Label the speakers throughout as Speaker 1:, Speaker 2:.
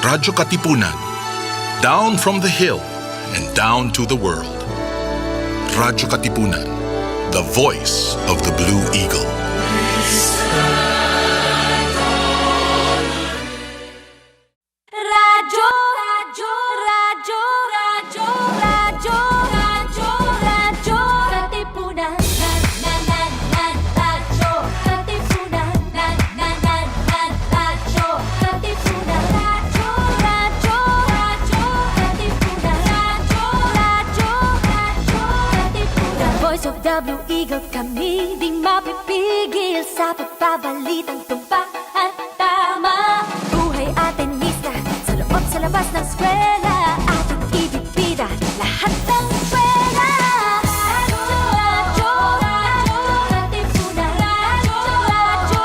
Speaker 1: radyo-katipunan. Down from the hill and down to the world. Radyo-katipunan, the voice of the Blue Eagle.
Speaker 2: Radyo, radyo, radyo, radyo, radyo, radyo, radyo, katipunan. Radyo, katipunan. Radyo, katipunan. Radyo, radyo, radyo, katipunan. Radyo, katipunan. The voice of the Blue Eagle, kami di mapipigil sa pagbabalitang tumpak at tama. Buhay atin sa labas ng eskwela, ating ibibida lahat ng pera. Radyo, radyo, katipunan. Radyo, radyo,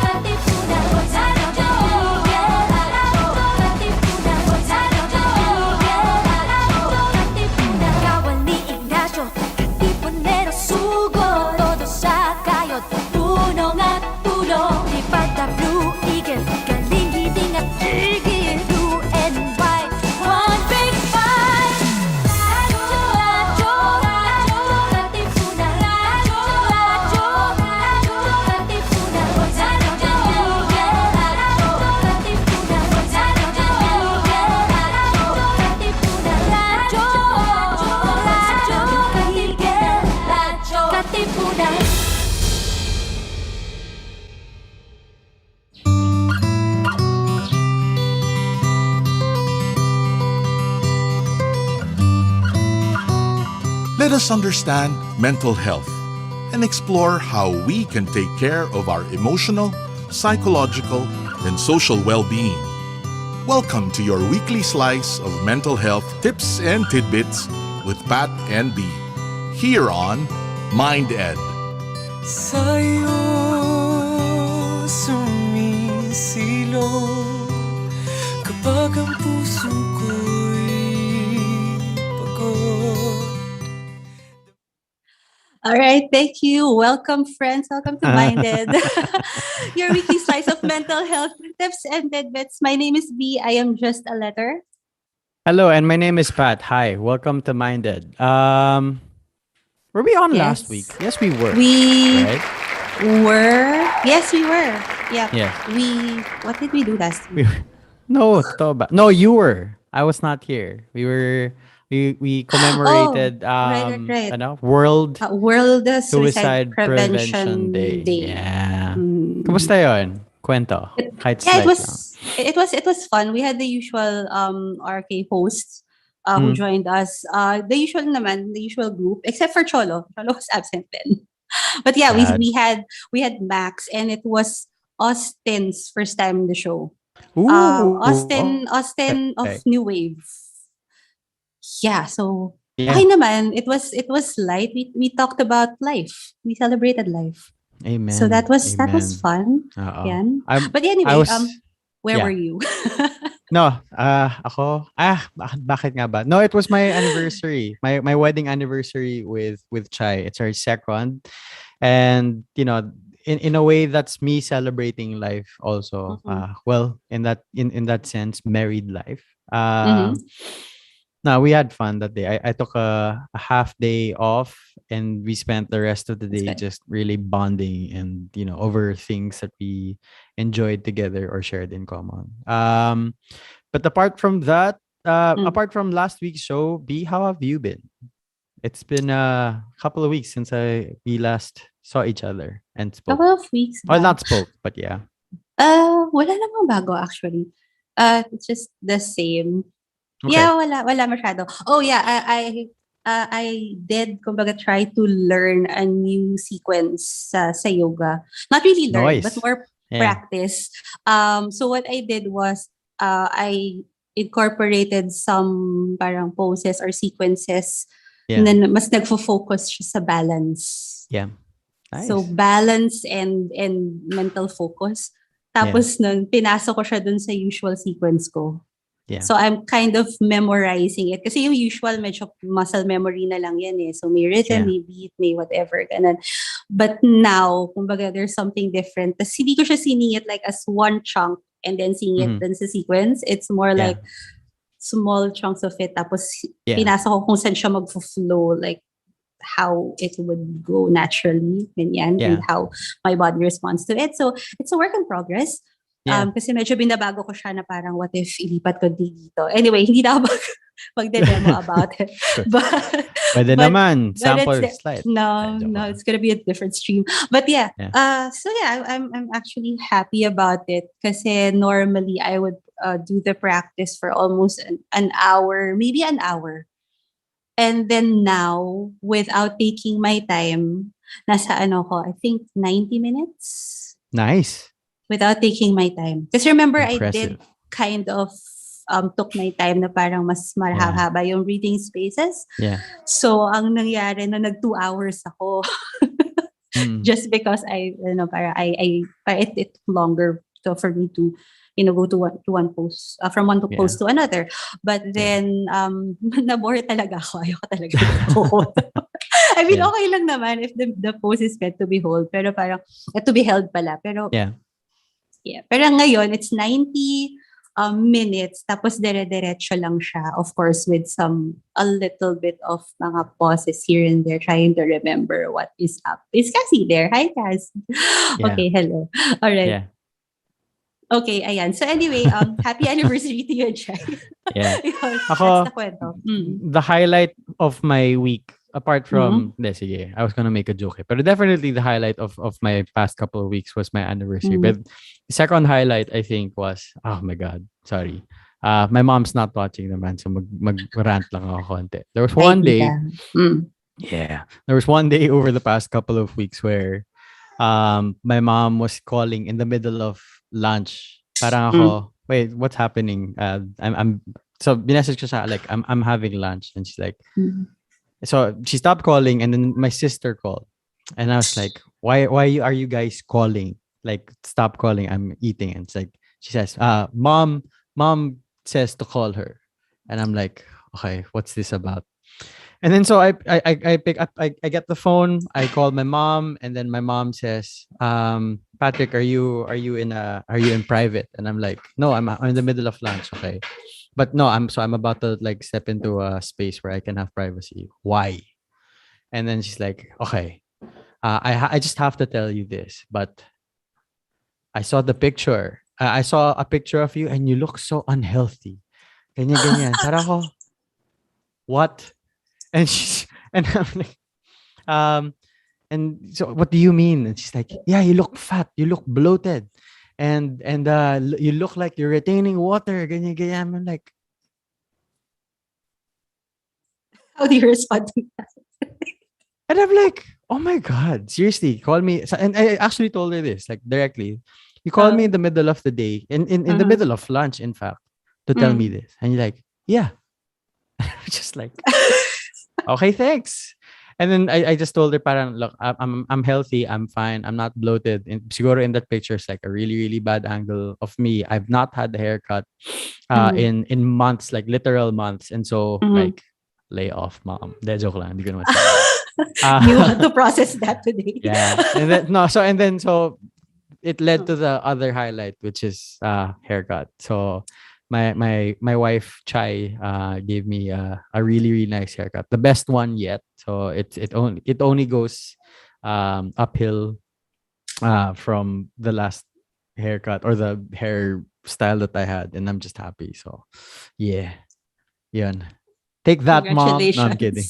Speaker 2: katipunan. Radyo, katipunan. Katipunan. Kawal ni Ignacio, katipunero sugo. Todo sa kayod, tulong at tulong. Lipad na Blue Eagle, galing hiding at tigil.
Speaker 1: Let us understand mental health and explore how we can take care of our emotional, psychological, and social well-being. Welcome to your weekly slice of mental health tips and tidbits with Pat and B, here on MindEd.
Speaker 3: Sa'yo sumisilong kapag ang puso ko'y pagod.
Speaker 4: All right, thank you. Welcome, friends. Welcome to MindEd, your weekly slice of mental health tips and tidbits. My name is B. I am just a letter.
Speaker 5: Hello, and my name is Pat. Hi, welcome to MindEd. Were we on last week? Yes, we were. Right?
Speaker 4: Yes, we were. Yeah.
Speaker 5: Yeah.
Speaker 4: What did we do last week?
Speaker 5: No, you were. I was not here. We commemorated
Speaker 4: right.
Speaker 5: World
Speaker 4: Suicide Prevention Day.
Speaker 5: Yeah. Kumusta yun? Kwento.
Speaker 4: It was fun. We had the usual RK hosts who joined us. The usual group, except for Cholo. Cholo was absent then. But yeah, we had Max, and it was Austin's first time in the show. Austin of New Wave. Yeah, so okay naman. It was light. We talked about life. We celebrated life.
Speaker 5: Amen.
Speaker 4: So that was fun. Yan. But anyway, where were you?
Speaker 5: No, ako. Bakit nga ba? No, it was my anniversary. My wedding anniversary with Chai. It's our second, and in a way, that's me celebrating life also. Well, in that sense, married life. No, we had fun that day. I took a half day off, and we spent the rest of the day just really bonding and over things that we enjoyed together or shared in common. But apart from that, apart from last week's show, B, how have you been? It's been a couple of weeks since we last saw each other and spoke.
Speaker 4: Couple of weeks.
Speaker 5: Well, not spoke, but yeah.
Speaker 4: Wala namang bago actually. It's just the same. Okay. Yeah, wala masyado. Oh yeah, I did kumbaga try to learn a new sequence sa yoga. Not really learn, but more practice. So what I did was I incorporated some parang poses or sequences, and then mas nagfo-focus siya sa balance.
Speaker 5: Yeah. Nice.
Speaker 4: So balance and mental focus. Tapos nun, pinasok ko siya dun sa usual sequence ko.
Speaker 5: Yeah.
Speaker 4: So I'm kind of memorizing it. Kasi yung usual, medyo muscle memory na lang yan eh. So may rhythm, may beat, may whatever. Ganun. But now, kumbaga, there's something different. Tapos hindi ko siya siningit like as one chunk and then seeing it
Speaker 5: Mhm.
Speaker 4: in sa sequence. It's more
Speaker 5: Yeah.
Speaker 4: like small chunks of it. Tapos
Speaker 5: Yeah.
Speaker 4: pinasa ko kung saan siya mag-flow, like how it would go naturally, ganyan,
Speaker 5: Yeah.
Speaker 4: and how my body responds to it. So it's a work in progress.
Speaker 5: Yeah.
Speaker 4: Kasi medyo binabago ko siya na parang what if ilipat ko dito. Anyway, hindi na ako magde-demo about it.
Speaker 5: Sure.
Speaker 4: But
Speaker 5: Pwede
Speaker 4: but
Speaker 5: naman.
Speaker 4: but
Speaker 5: Sample
Speaker 4: it's
Speaker 5: slide.
Speaker 4: no,
Speaker 5: Joke
Speaker 4: no,
Speaker 5: lang.
Speaker 4: it's gonna be a different stream. But yeah,
Speaker 5: Yeah.
Speaker 4: so yeah, I'm actually happy about it. Kasi normally I would do the practice for almost an hour, maybe an hour. And then now, without taking my time, nasa ano ko, I think 90 minutes
Speaker 5: Nice.
Speaker 4: without taking my time. Because remember, I
Speaker 5: Impressive.
Speaker 4: did kind of took my time na parang mas mahaba yung reading spaces.
Speaker 5: Yeah.
Speaker 4: So, ang nangyari na nag 2 hours ako
Speaker 5: Mm.
Speaker 4: just because it took longer for me to go to one post from one
Speaker 5: Yeah.
Speaker 4: post to another. But then nabore talaga ako. Ayoko talaga hold. I mean,
Speaker 5: Yeah.
Speaker 4: okay lang naman if the post is meant to be hold, pero parang to be held pala. Pero
Speaker 5: Yeah.
Speaker 4: Pero ngayon it's 90 minutes, tapos dire-diretso lang siya, of course, with a little bit of mga pauses here and there, trying to remember what is up. Is Cassie there? Hi, Cass.
Speaker 5: Yeah.
Speaker 4: Okay, hello. All right.
Speaker 5: Yeah.
Speaker 4: Okay, ayan. So anyway, happy anniversary to you, Jai.
Speaker 5: Yeah.
Speaker 4: Yun,
Speaker 5: Ako,
Speaker 4: that's the kwento.
Speaker 5: the highlight of my week, apart from, sige, I was gonna make a joke, but definitely the highlight of my past couple of weeks was my anniversary. But the second highlight, I think, was, oh my God, sorry. My mom's not watching naman, so mag-rant lang ako konti. There was one day, there was one day over the past couple of weeks where my mom was calling in the middle of lunch. Parang ako, wait, what's happening? I'm so binessage ko siya, like I'm having lunch, and she's like, so she stopped calling, and then my sister called, and I was like, why are you guys calling? Like, stop calling, I'm eating. And it's like, she says, mom says to call her, and I'm like, okay, what's this about? And then so I pick up, I get the phone, I call my mom, and then my mom says, Patrick, are you in private? And I'm like, no, I'm in the middle of lunch, okay. But no, I'm about to like step into a space where I can have privacy. Why? And then she's like, okay, I just have to tell you this, but I saw the picture. I saw a picture of you, and you look so unhealthy. Ganyan. Para ko, what? And I'm like, and so what do you mean? And she's like, yeah, you look fat, you look bloated, and you look like you're retaining water. Ganyan. I'm like,
Speaker 4: How do you respond to that?
Speaker 5: and I'm like, oh my God, seriously, call me. And I actually told her this, like, directly. You called me in the middle of the day, in the middle of lunch, in fact, to tell me this. And you're like, yeah. Just like, okay, thanks. And then I just told her, parang, look, I'm healthy, I'm fine, I'm not bloated. And siguro in that picture, it's like a really, really bad angle of me. I've not had the haircut in months, like literal months. And so, like, lay off, mom. De, joke lang. Hindi ko naman sabi.
Speaker 4: You want to process that today.
Speaker 5: Yeah. And then, so it led to the other highlight, which is haircut. So my wife Chai gave me a really, really nice haircut, the best one yet. So it only goes uphill from the last haircut or the hairstyle that I had, and I'm just happy. So yeah, yun. Take that, mom. No, I'm kidding.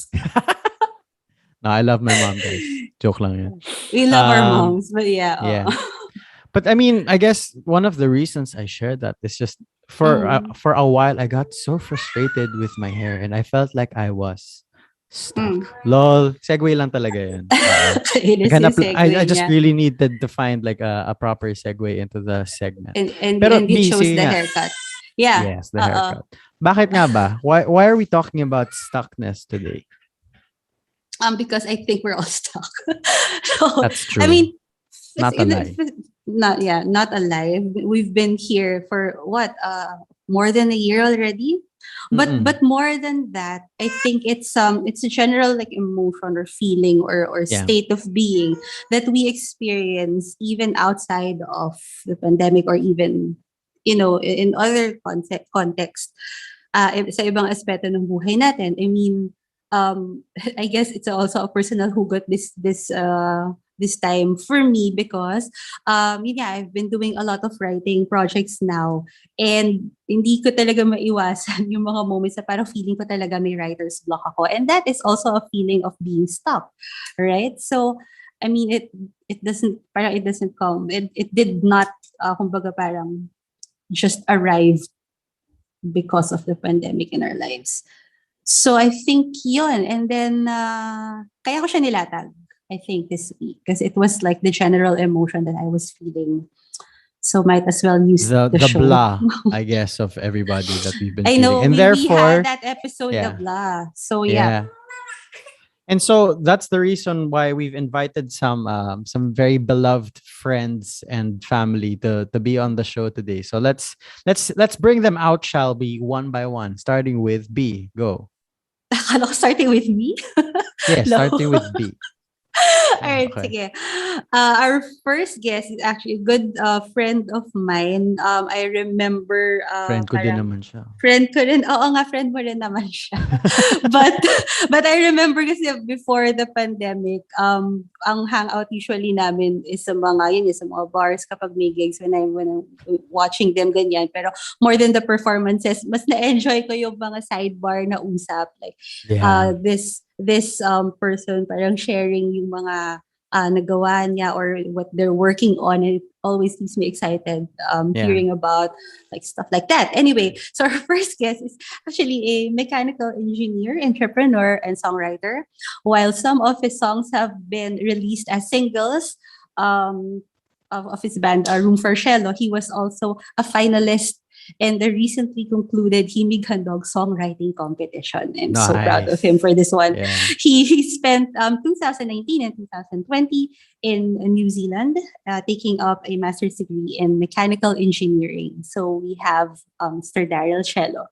Speaker 5: No, I love my mom, guys. Joke lang yan.
Speaker 4: We love our moms, but yeah.
Speaker 5: Yeah. But I mean, I guess one of the reasons I shared that is just for a while I got so frustrated with my hair, and I felt like I was stuck. Lol, segue lang talaga yan.
Speaker 4: It is your segue,
Speaker 5: I just
Speaker 4: yeah.
Speaker 5: really needed to find like a proper segue into the segment.
Speaker 4: And
Speaker 5: Pero
Speaker 4: you chose
Speaker 5: sige
Speaker 4: the
Speaker 5: nga.
Speaker 4: haircut. Yeah.
Speaker 5: Yes, the haircut. Bakit nga ba? Why are we talking about stuckness today?
Speaker 4: Because I think we're all stuck. So,
Speaker 5: That's true.
Speaker 4: I mean,
Speaker 5: Not alive.
Speaker 4: Not alive. We've been here for what? More than a year already. But more than that, I think it's a general like emotion or feeling or state of being that we experience even outside of the pandemic or even in other context, sa ibang aspeto ng buhay natin. I mean, I guess it's also a personal hugot this time for me because I've been doing a lot of writing projects now, and hindi ko talaga maiwasan yung mga moments na parang feeling ko talaga may writer's block ako, and that is also a feeling of being stuck, right? So I mean, it doesn't come, it did not kumbaga parang just arrive because of the pandemic in our lives. So I think yun, and then kaya ko siya nilatag, I think, this week because it was like the general emotion that I was feeling. So might as well use the show.
Speaker 5: Blah, I guess, of everybody that we've been
Speaker 4: I
Speaker 5: feeling.
Speaker 4: know,
Speaker 5: And
Speaker 4: we
Speaker 5: therefore,
Speaker 4: had that episode,
Speaker 5: yeah.
Speaker 4: the blah. So yeah.
Speaker 5: And so that's the reason why we've invited some very beloved friends and family to be on the show today. So let's bring them out, shall we, one by one, starting with B. Go.
Speaker 4: Akala ko starting with me?
Speaker 5: Yeah,
Speaker 4: No.
Speaker 5: starting with B.
Speaker 4: All right,
Speaker 5: Okay.
Speaker 4: sige. Our first guest is actually a good friend of mine. I remember
Speaker 5: Friend ko din
Speaker 4: parang-
Speaker 5: naman siya.
Speaker 4: Friend ko rin. Oo nga, friend mo rin naman siya. but I remember kasi before the pandemic, ang hangout usually namin is sa mga bars kapag may gigs when I'm watching them ganyan. Pero more than the performances, mas na-enjoy ko yung mga sidebar na usap. Like, this person parang sharing yung mga nagawa niya or what they're working on, and it always keeps me excited hearing about like stuff like that. Anyway, so our first guest is actually a mechanical engineer, entrepreneur, and songwriter. While some of his songs have been released as singles of his band Room for Cielo, he was also a finalist in the recently concluded Himig Handog songwriting competition. I'm so proud of him for this one.
Speaker 5: Yeah.
Speaker 4: He spent 2019 and 2020 in New Zealand, taking up a master's degree in mechanical engineering. So we have Mr. Daryl Cielo.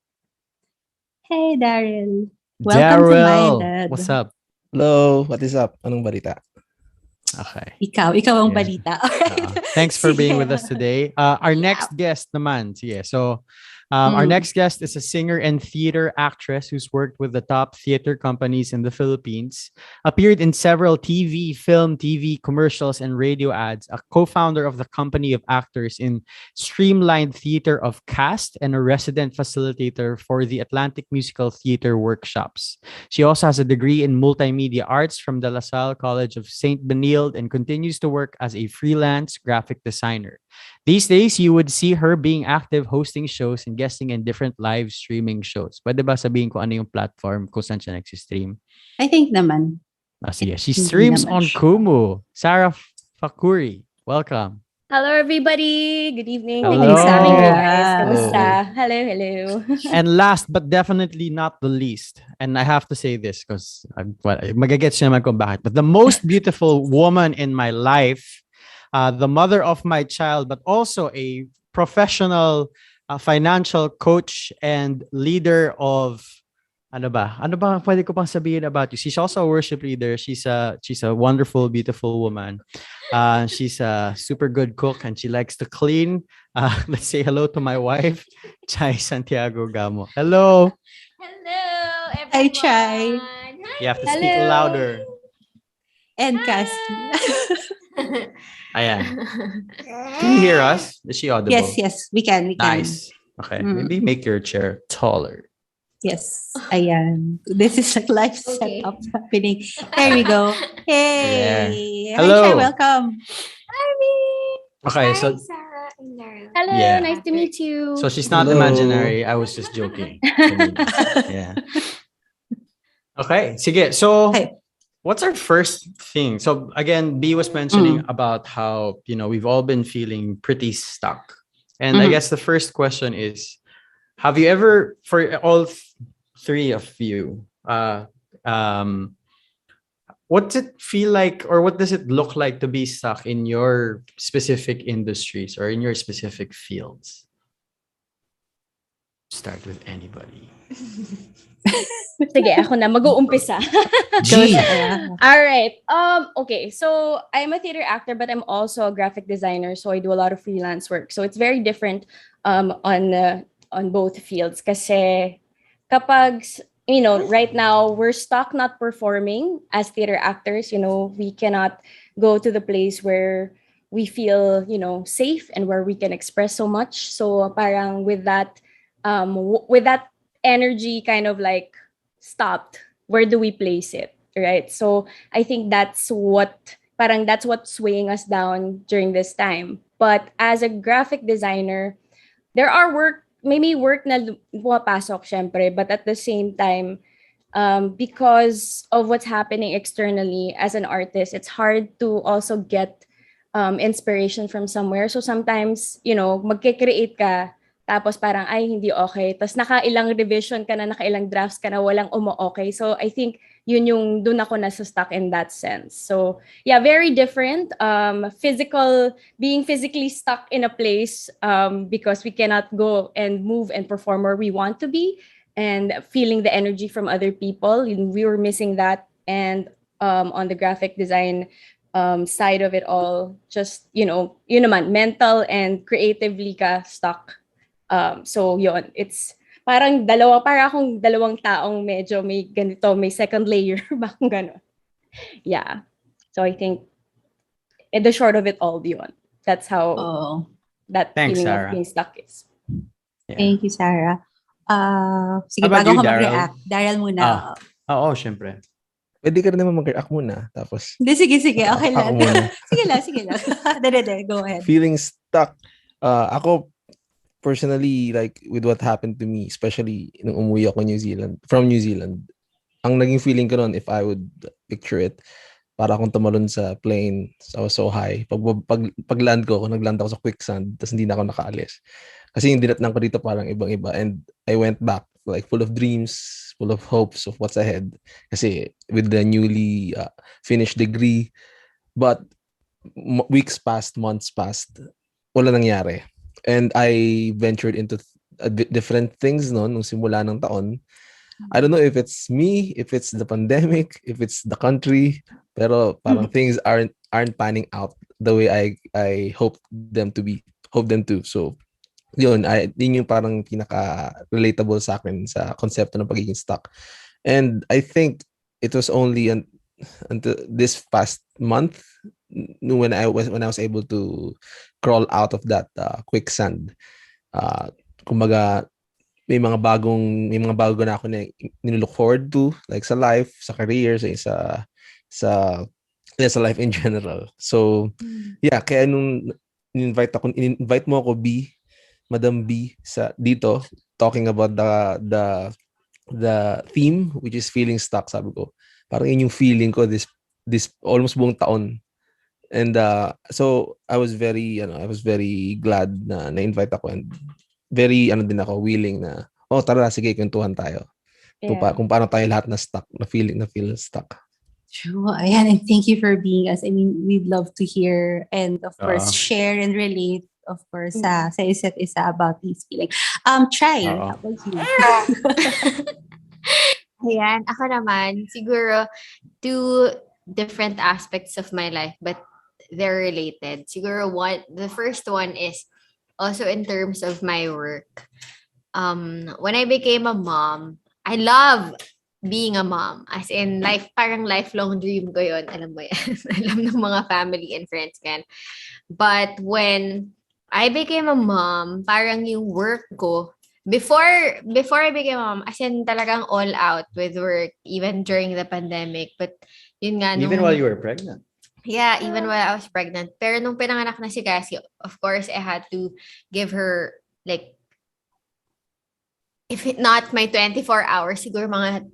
Speaker 4: Hey, Daryl. Welcome to MindEd.
Speaker 5: What's up?
Speaker 6: Hello, what is up? Anong balita?
Speaker 5: Okay.
Speaker 4: Ikaw ang balita.
Speaker 5: Thanks for being with us today. Our next guest naman. Sige. So, our next guest is a singer and theater actress who's worked with the top theater companies in the Philippines, appeared in several TV commercials, and radio ads, a co-founder of the Company of Actors in Streamlined Theater of Cast, and a resident facilitator for the Atlantic Musical Theater Workshops. She also has a degree in multimedia arts from the La Salle College of St. Benilde and continues to work as a freelance graphic designer. These days, you would see her being active, hosting shows and guesting in different live streaming shows. Pwede ba sabihin ko ano yung platform kung saan siya nag-stream?
Speaker 4: I think naman.
Speaker 5: Sige. She streams on Kumu. Sarah Facuri, welcome.
Speaker 7: Hello, everybody. Good evening.
Speaker 5: Hello.
Speaker 7: Thanks for having me, guys.
Speaker 4: Hello.
Speaker 7: Kamusta? Hello.
Speaker 5: And last but definitely not the least, and I have to say this because magagets niyo naman kung bakit, but the most beautiful woman in my life, the mother of my child, but also a professional financial coach and leader of ano ba pwede ko pang sabihin about you? She's also a worship leader. She's a wonderful, beautiful woman. She's a super good cook and she likes to clean. Let's say hello to my wife, Chai Santiago Gamo. Hello.
Speaker 7: Hello, everyone.
Speaker 4: Hi, Chai.
Speaker 5: You have to speak louder.
Speaker 4: And Cassie.
Speaker 5: Ayan. Can you hear us? Is she audible?
Speaker 4: Yes, we can.
Speaker 5: Nice. Okay. Maybe make your chair taller.
Speaker 4: Yes. Ayan. This is a live setup happening. There we go. Hey.
Speaker 5: Yeah. Hello.
Speaker 4: Hi, Chai. Welcome.
Speaker 7: Hi, me.
Speaker 5: Okay,
Speaker 7: Hi,
Speaker 5: so
Speaker 7: Sarah and Daryl. Hello,
Speaker 5: Yeah.
Speaker 7: nice to meet you.
Speaker 5: so she's not
Speaker 6: Hello.
Speaker 5: imaginary. I was just joking. Yeah. Okay. Sige. So
Speaker 4: Hey.
Speaker 5: what's our first thing? So again, B was mentioning about how, we've all been feeling pretty stuck. And I guess the first question is, have you ever, for all three of you, what does it feel like, or what does it look like to be stuck in your specific industries or in your specific fields? Start with anybody.
Speaker 8: Sige, ako na mag-uumpisa.
Speaker 5: G.
Speaker 8: All right. Okay. So I'm a theater actor, but I'm also a graphic designer. So I do a lot of freelance work. So it's very different on both fields. Kasi kapag right now we're stuck not performing as theater actors. We cannot go to the place where we feel safe and where we can express so much. So parang with that energy kind of like stopped, where do we place it, right? So I think that's what's weighing us down during this time. But as a graphic designer, there are maybe work na pumapasok syempre, but at the same time, because of what's happening externally as an artist, it's hard to also get inspiration from somewhere. So sometimes, magkikreate ka, tapos parang, ay, hindi okay. Tapos nakailang revision ka na, nakailang drafts ka na, walang umo-okay. So I think dun ako nasa stuck in that sense. So yeah, very different. Being physically stuck in a place because we cannot go and move and perform where we want to be, and feeling the energy from other people. We were missing that. And on the graphic design side of it all, just, yun naman, mental and creatively ka stuck. So yun, it's para akong dalawang taong medyo may ganito, may second layer, bakang gano'n. Yeah. So I think the short of it all, yun. That's how that
Speaker 5: Thanks,
Speaker 8: feeling
Speaker 5: Sarah.
Speaker 8: of being stuck is.
Speaker 5: Yeah.
Speaker 4: Thank you, Sarah. Sige,
Speaker 5: How about
Speaker 4: bago
Speaker 5: you,
Speaker 4: ka
Speaker 5: Daryl?
Speaker 4: mag-react, Daryl muna.
Speaker 5: Oo, syempre.
Speaker 6: Pwede ka rin naman mag-react muna. Tapos,
Speaker 4: Hindi, sige. Okay lang.
Speaker 6: Ako muna.
Speaker 4: Sige lang. Dede, go ahead.
Speaker 6: feeling stuck. Ako, personally, like, with what happened to me, especially nung umuwi ako from New Zealand, ang naging feeling ko noon, if I would picture it, para akong tumalon sa plane. So I was so high. Pag-land ko, nag-land ako sa quicksand, tapos hindi na ako nakaalis. Kasi yung dinatnan ko dito parang ibang-iba. And I went back, like, full of dreams, full of hopes of what's ahead. Kasi with the newly finished degree. But weeks passed, months passed, wala nangyari. And I ventured into different things nung simula ng taon. I don't know if it's me, if it's the pandemic, if it's the country, pero parang things aren't panning out the way I hope them to. So yun yung parang pinaka-relatable sa akin sa konsepto ng pagiging stuck. And I think it was only until this past month when I was able to crawl out of that quicksand. Kumbaga may mga bago na ako na nilook forward to, like sa life, sa career, sa life in general. So yeah, kaya nung invite mo ako, Madam B, sa dito, talking about the theme, which is feeling stuck, sabi ko, parang yun yung feeling ko this almost buong taon. And so I was very glad na na-invite ako, and very din ako, willing na, tara, sige, kwentuhan tayo.
Speaker 8: Yeah.
Speaker 6: Kung paano tayo lahat na stuck, na feel stuck.
Speaker 4: True. Ayan, and thank you for being us. I mean, we'd love to hear and of course share and relate, of course, sa isa't isa about these feelings. Try. How about you?
Speaker 7: Ayan, ako naman, siguro, two different aspects of my life, but they're related. Siguro the first one is also in terms of my work. When I became a mom, I love being a mom. As in, parang lifelong dream ko yun. Alam mo yan. Alam ng mga family and friends kan. But when I became a mom, parang yung work ko, before I became a mom, as in talagang all out with work, even during the pandemic. But yun nga,
Speaker 5: Even while you were pregnant.
Speaker 7: Yeah, even while I was pregnant. Pero nung pinanganak na si Cassie, of course, I had to give her, like, if not my 24 hours, siguro mga,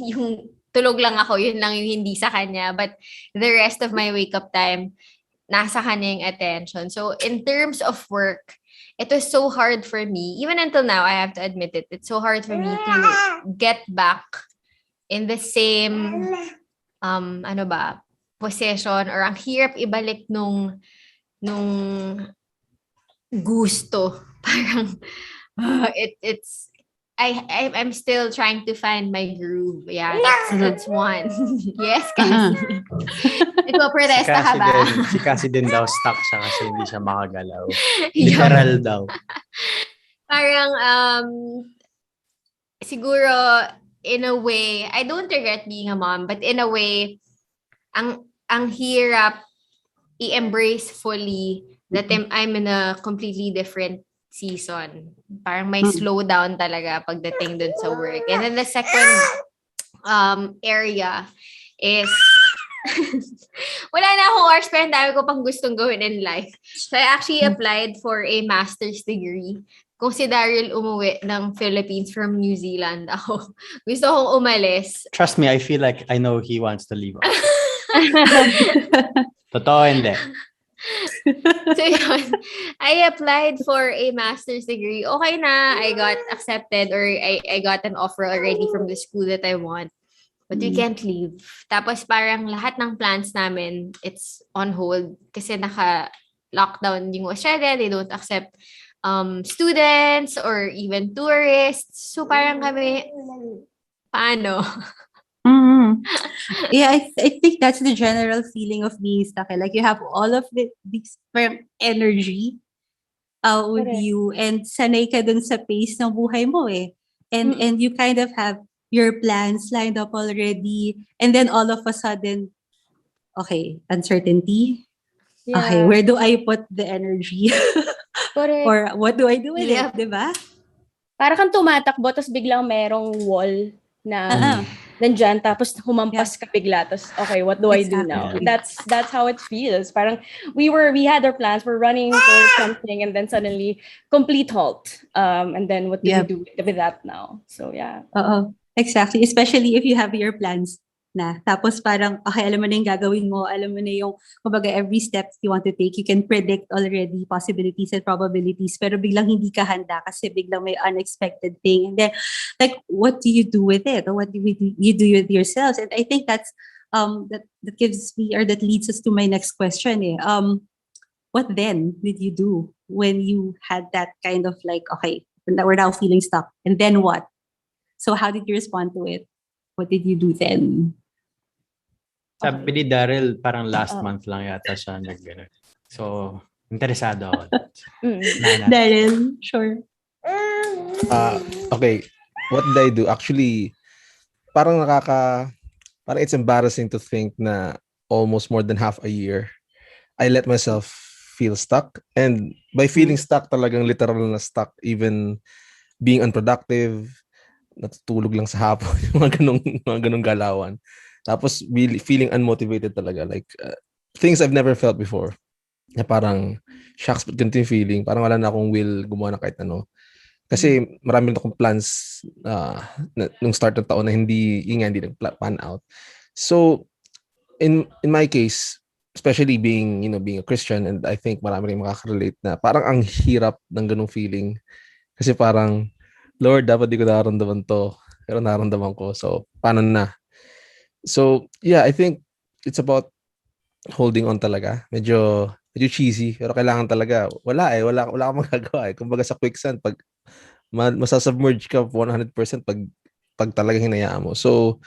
Speaker 7: yung tulog lang ako, yun lang yung hindi sa kanya. But the rest of my wake-up time, nasa kanya yung attention. So, in terms of work, it was so hard for me, even until now, I have to admit it, it's so hard for me to get back in the same, possession, or ang hirap ibalik nung gusto. I'm still trying to find my groove. Yeah, that's one. Yes, kasi.
Speaker 5: Si
Speaker 7: Nagpo-protesta ka
Speaker 5: Cassie
Speaker 7: ba?
Speaker 5: din daw stuck siya kasi hindi siya makagalaw.
Speaker 7: Yun.
Speaker 5: Literal daw.
Speaker 7: Parang, siguro, in a way, I don't regret being a mom, but in a way, ang hirap i-embrace fully that I'm in a completely different season. Parang may slowdown talaga pagdating dun sa work. And then the second area is wala na akong oras pero ang dami ko pang gustong gawin in life. So I actually applied for a master's degree. Kung si Daryl umuwi ng Philippines from New Zealand, ako gusto kong umalis.
Speaker 5: Trust me, I feel like I know he wants to leave us. Totoo hindi.
Speaker 7: So yun, I applied for a master's degree. Okay na, I got accepted or I got an offer already from the school that I want. But we can't leave. Tapos parang lahat ng plans namin, it's on hold. Kasi naka-lockdown yung Australia. They don't accept students or even tourists. So parang kami, paano?
Speaker 4: Yeah, I think that's the general feeling of being stuck. Like you have all of this energy with
Speaker 8: Correct.
Speaker 4: you and sanay ka dun sa pace ng buhay mo eh. And you kind of have your plans lined up already. And then all of a sudden, okay, uncertainty.
Speaker 8: Yeah.
Speaker 4: Okay, where do I put the energy?
Speaker 8: Correct.
Speaker 4: Or what do I do with
Speaker 7: Yep.
Speaker 4: it, di ba?
Speaker 8: Para kang tumatakbo, tapos biglang merong wall na nandyan, tapos humampas ka bigla, tapos okay, what do I do now?
Speaker 4: Exactly.
Speaker 8: That's how it feels. Parang we had our plans, we're running for something, and then suddenly complete halt. And then what do we do with that now? So yeah.
Speaker 4: Exactly. Especially if you have your plans na. Tapos parang, okay, alam mo na yung gagawin mo. Alam mo na yung, kumbaga, every step you want to take. You can predict already possibilities and probabilities. Pero biglang hindi ka handa kasi biglang may unexpected thing. And then, like, what do you do with it? Or what do you do with yourselves? And I think that's, that gives me, or that leads us to my next question. What then did you do when you had that kind of like, okay, we're now feeling stuck. And then what? So how did you respond to it? What did you do then?
Speaker 5: Sabi ni Daryl, parang last month lang yata siya nag-gano'n. So, interesado ako.
Speaker 4: Daryl, sure.
Speaker 6: Okay, what did I do? Actually, parang it's embarrassing to think na almost more than half a year, I let myself feel stuck. And by feeling stuck, talagang literal na stuck. Even being unproductive, natutulog lang sa hapon, mga ganong galawan. Tapos really feeling unmotivated talaga. Like, things I've never felt before. Na parang, shucks, but ganito yung feeling. Parang wala na akong will gumawa na kahit ano. Kasi marami na akong plans nung start ng taon na hindi nag-pan out. So, in my case, especially being a Christian, and I think marami rin makaka-relate na parang ang hirap ng ganung feeling. Kasi parang, Lord, dapat di ko nararamdaman to. Pero nararamdaman ko. So, paano na? So, yeah, I think it's about holding on talaga. Medyo cheesy. Pero kailangan talaga. Wala akong magagawa eh. Kumbaga sa quicksand, pag masasubmerge ka 100% pag talaga hinayaan mo. So,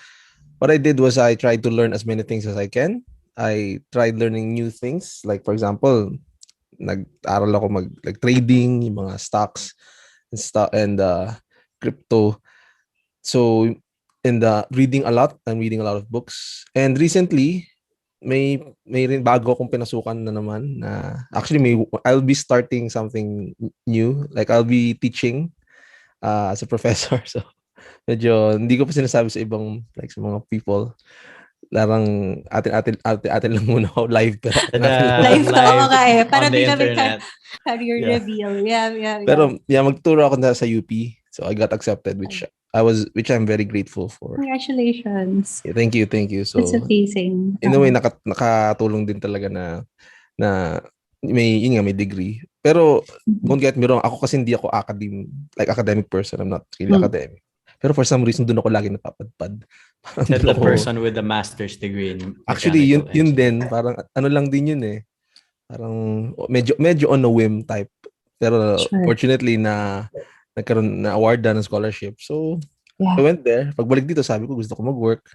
Speaker 6: what I did was I tried to learn as many things as I can. I tried learning new things. Like, for example, nag-aral ako like trading, yung mga stocks and crypto. So, reading a lot. I'm reading a lot of books. And recently, may rin bago akong pinasukan na naman na actually I'll be starting something new. Like I'll be teaching as a professor. So, medyo hindi ko pa sinasabi sa ibang sa mga people. Larang atin lang muna ako live pero
Speaker 4: live talk eh para di na may career
Speaker 6: Yeah.
Speaker 4: reveal. Yeah.
Speaker 6: Pero magturo ako na sa UP. So I got accepted which I'm very grateful for.
Speaker 4: Congratulations.
Speaker 6: Yeah, thank you. So
Speaker 4: That's amazing.
Speaker 6: in a way nakatulong din talaga na may degree. Pero don't get me wrong, ako kasi hindi ako academic person. I'm not really academic. Pero for some reason doon ako lagi napapadpad.
Speaker 5: Said the person with a master's degree in
Speaker 6: actually yun din parang ano lang din yun eh. Parang medyo on a whim type. Pero
Speaker 4: Sure.
Speaker 6: fortunately na nagkaroon na award na ng scholarship. So, I went there. Pagbalik dito, sabi ko, gusto ko mag-work.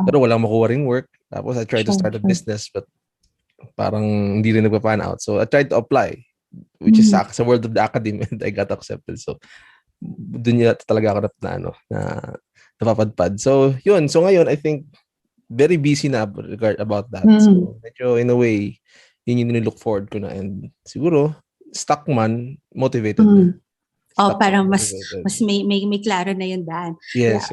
Speaker 6: Pero walang makuha ring work. Tapos, I tried to start a business, but parang hindi rin nagpa-pan out. So, I tried to apply, which is sa world of the academy, and I got accepted. So, dun yun talaga ako na napapadpad. So, yun. So, ngayon, I think, very busy na about that. So, medyo, in a way, yun yung look forward ko na. And siguro, stuck man, motivated na.
Speaker 4: Parang mas may klaro na yung daan.
Speaker 6: Yes.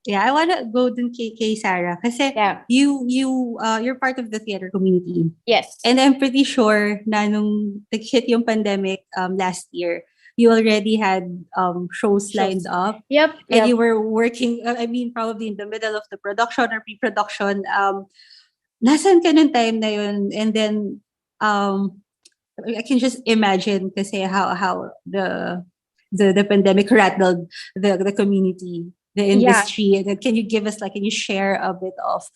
Speaker 4: I want to go dun kay Sarah. Kasi you're part of the theater community.
Speaker 8: Yes.
Speaker 4: And I'm pretty sure na nung nag-hit yung pandemic last year, you already had shows lined up.
Speaker 8: Yep.
Speaker 4: And you were working, probably in the middle of the production or pre-production. Nasaan ka nung time na yun? And then, I can just imagine kasi how the pandemic rattled the community, the industry. Yeah. Can you give us can you share a bit of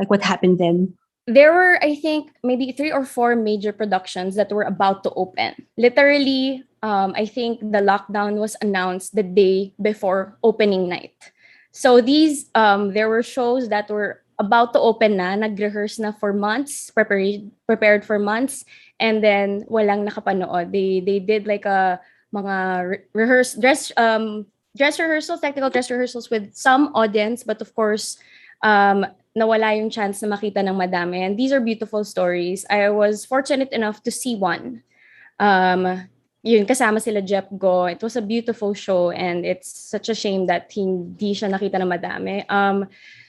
Speaker 4: what happened then?
Speaker 8: There were, I think, maybe 3 or 4 major productions that were about to open. Literally, I think the lockdown was announced the day before opening night. So these, there were shows that were about to open na, nag-rehearse na for months, prepared for months, and then walang nakapanood. They did a mga dress rehearsals, technical dress rehearsals with some audience, but of course, nawala yung chance na makita ng madami. And these are beautiful stories. I was fortunate enough to see one. Yun, kasama sila Jeff Go. It was a beautiful show, and it's such a shame that hindi siya nakita ng madami.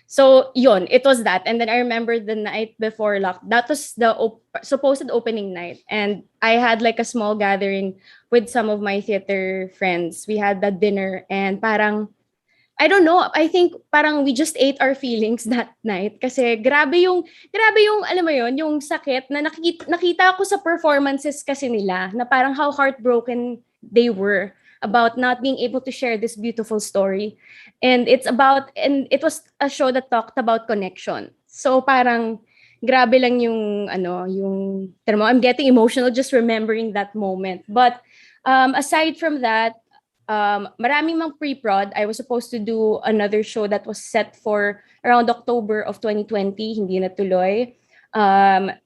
Speaker 8: So, yun, it was that. And then I remember the night before that was the supposed opening night. And I had a small gathering with some of my theater friends. We had that dinner, and parang, I don't know, I think parang we just ate our feelings that night. Kasi grabe yung alam mo yun, yung sakit na nakita ko sa performances kasi nila, na parang how heartbroken they were about not being able to share this beautiful story. And it was a show that talked about connection. So parang grabe lang yung I'm getting emotional just remembering that moment. But aside from that, maraming mang pre-prod. I was supposed to do another show that was set for around October of 2020, hindi natuloy.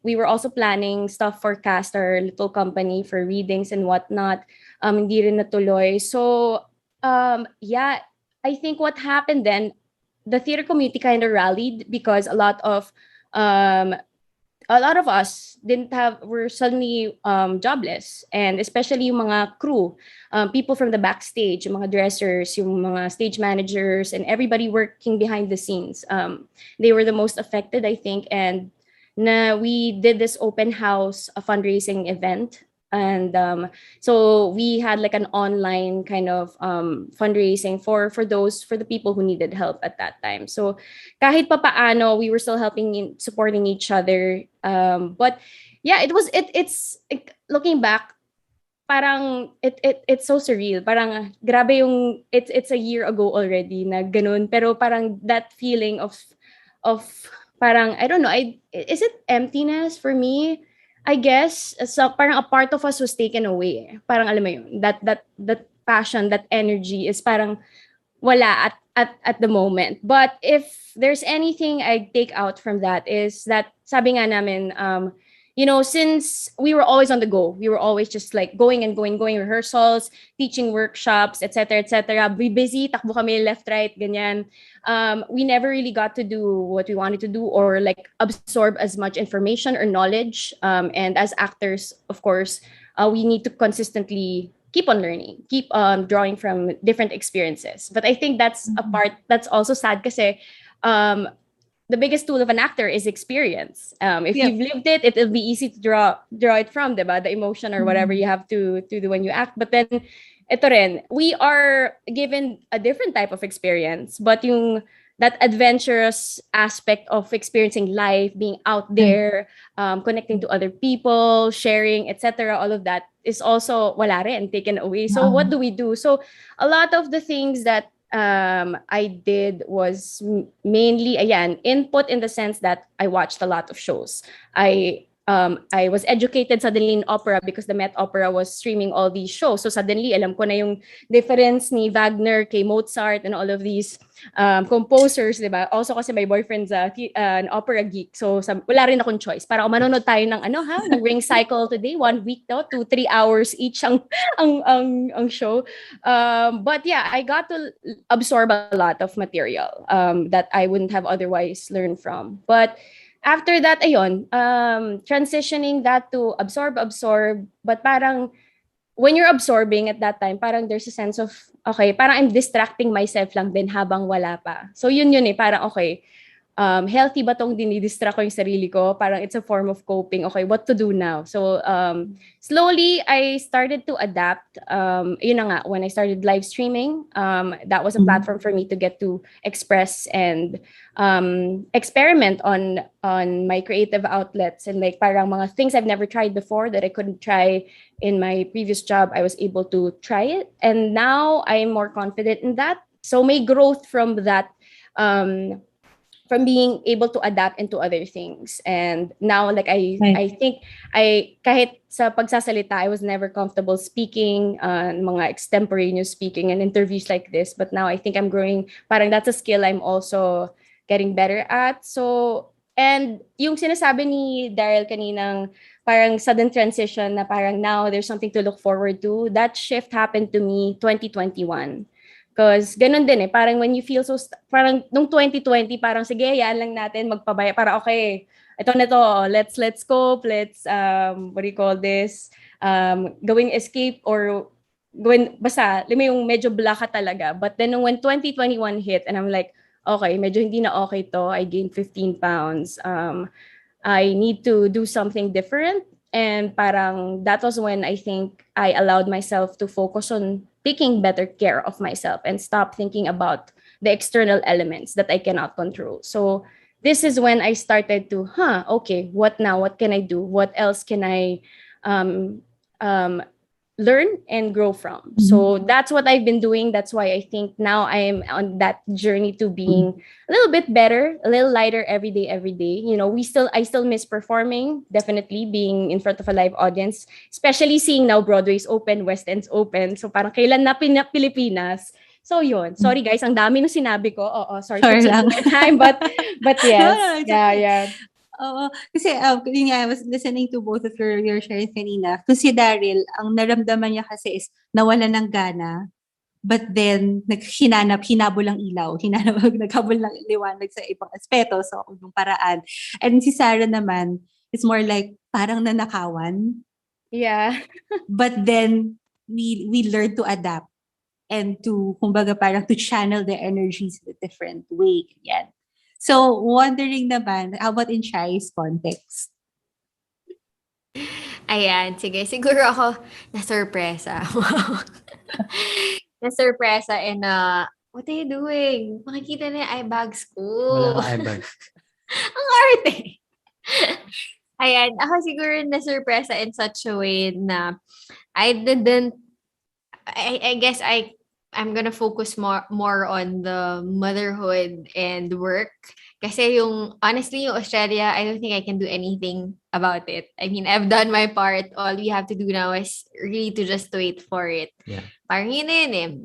Speaker 8: We were also planning stuff for Cast, our little company, for readings and whatnot. Hindi rin natuloy. So, I think what happened then, the theater community kind of rallied because a lot of us were suddenly jobless, and especially yung mga crew, people from the backstage, yung mga dressers, yung mga stage managers, and everybody working behind the scenes. They were the most affected, I think, and we did this open house, a fundraising event. And so we had an online kind of fundraising for the people who needed help at that time. So kahit papaano, we were still supporting each other. But yeah, it's looking back, parang it's so surreal. Parang grabe yung it's a year ago already na ganun. Pero parang that feeling of parang, I don't know, is it emptiness for me? I guess so, parang a part of us was taken away. Parang alam mo yun, that passion, that energy is parang wala at the moment. But if there's anything I take out from that is that sabi nga namin, since we were always on the go, we were always just going rehearsals, teaching workshops, etc. We busy, takbo kami left, right, ganyan. We never really got to do what we wanted to do or absorb as much information or knowledge. And as actors, of course, we need to consistently keep on learning, keep drawing from different experiences. But I think that's a part that's also sad kasi the biggest tool of an actor is experience. If you've lived it, it'll be easy to draw it from, diba? The emotion or whatever you have to do when you act. But then, ito rin, we are given a different type of experience. But that adventurous aspect of experiencing life, being out there, connecting to other people, sharing, etc., all of that is also wala rin, taken away. So what do we do? So a lot of the things that I did was mainly input in the sense that I watched a lot of shows. I I was educated suddenly in opera because the Met Opera was streaming all these shows. So suddenly, alam ko na yung difference ni Wagner kay Mozart and all of these composers, di ba? Also kasi my boyfriend's an opera geek. So wala rin akong choice. Para manonood tayo ng ng Ring Cycle today, 1 week daw, 2-3 hours each ang show. But yeah, I got to absorb a lot of material that I wouldn't have otherwise learned from. But after that, ayun, transitioning that to absorb, but parang when you're absorbing at that time, parang there's a sense of, okay, parang I'm distracting myself lang din habang wala pa. So yun eh, parang okay, healthy ba tong dinidistract ko yung sarili ko? Parang it's a form of coping. Okay, what to do now? So slowly, I started to adapt. Yun na nga, when I started live streaming, that was a platform for me to get to express and experiment on my creative outlets and like parang mga things I've never tried before that I couldn't try in my previous job. I was able to try it, and now I'm more confident in that. So may growth from that. From being able to adapt into other things. And now, like, I think kahit sa pagsasalita, I was never comfortable speaking, mga extemporaneous speaking and interviews like this. But now I think I'm growing, parang that's a skill I'm also getting better at. So, and yung sinasabi ni Daryl kaninang parang sudden transition na parang now there's something to look forward to, that shift happened to me 2021. Because ganun din eh, parang when you feel so, parang nung 2020, parang sige, yan lang natin, magpabaya, para okay, ito na to, let's cope, let's, what do you call this, going escape or going, basta, yung medyo blaka talaga. But then when 2021 hit, and I'm like, okay, medyo hindi na okay to, I gained 15 pounds, I need to do something different. And parang that was when I think I allowed myself to focus on taking better care of myself and stop thinking about the external elements that I cannot control. So this is when I started to, okay, what now? What can I do? What else can I learn and grow from? So that's what I've been doing. That's why I think now I am on that journey to being a little bit better, a little lighter every day. You know, I still miss performing, definitely being in front of a live audience, especially seeing now Broadway's open, West End's open. So parang kailan na Pilipinas. So yun. Sorry guys, ang dami nung sinabi ko. Sorry for taking my time, but yes. Yeah.
Speaker 4: Oo. Kasi, yun nga, I was listening to both of your shares kanina. Kasi si Daryl, ang naramdaman niya kasi is nawala ng gana, but then, hinabol ang ilaw. Naghabol ng liwanag sa ibang aspeto, so yung paraan. And si Sarah naman, it's more like, parang nanakawan.
Speaker 8: Yeah.
Speaker 4: But then, we learn to adapt and to, kumbaga, parang to channel the energies in a different way. Yan. So, wondering naman, how about in Shai's context?
Speaker 7: Ayan, sige. Siguro ako na-surpresa. Na-surpresa and what are you doing? Makikita na yung eye bags ko.
Speaker 5: Wala kang eye bags.
Speaker 7: Ang arte. Ayan, ako siguro na-surpresa in such a way na I guess I'm gonna focus more on the motherhood and work. Kasi honestly, yung Australia, I don't think I can do anything about it. I mean, I've done my part. All we have to do now is really to just wait for it.
Speaker 5: Yeah.
Speaker 7: Parang yun eh.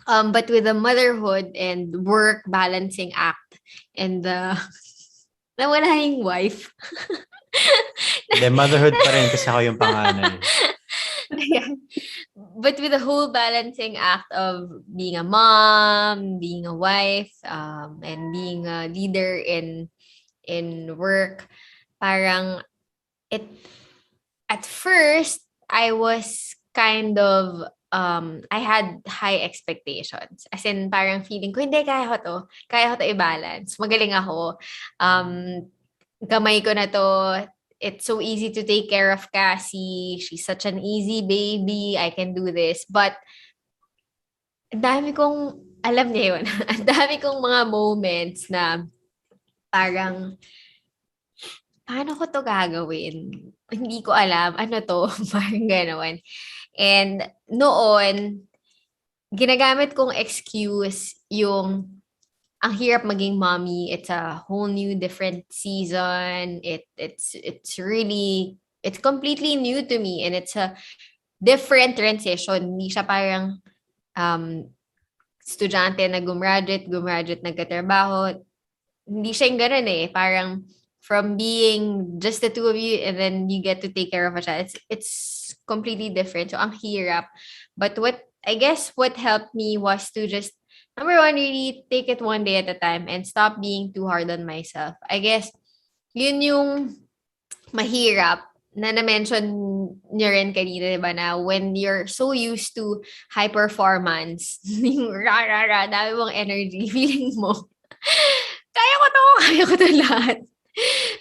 Speaker 7: But with the motherhood and work balancing act and nawala yung wife.
Speaker 5: The motherhood pa rin kasi ako yung panganay.
Speaker 7: But with the whole balancing act of being a mom, being a wife, and being a leader in work, parang at first I was kind of I had high expectations. As in parang feeling ko hindi kaya ko to i-balance. Magaling ako. Gamay ko na to. It's so easy to take care of Cassie. She's such an easy baby. I can do this. But, alam niya yun, ang dami kong mga moments na parang, paano ko to gagawin? Hindi ko alam. Ano to? Parang gano'n. And noon, ginagamit kong excuse yung ang hirap maging mommy. It's a whole new different season. It's really, it's completely new to me, and it's a different transition. Hindi siya parang estudyante na gumraduate, nagkatrabaho. Hindi siya yung ganun eh. Parang from being just the two of you and then you get to take care of a child. It's completely different. So, ang hirap. But what helped me was to just, number one, really take it one day at a time and stop being too hard on myself. I guess, yun yung mahirap na na-mention niyo rin kanina, diba, na when you're so used to high performance, yung ra-ra-ra, dami mong energy, feeling mo, kaya ko to lahat.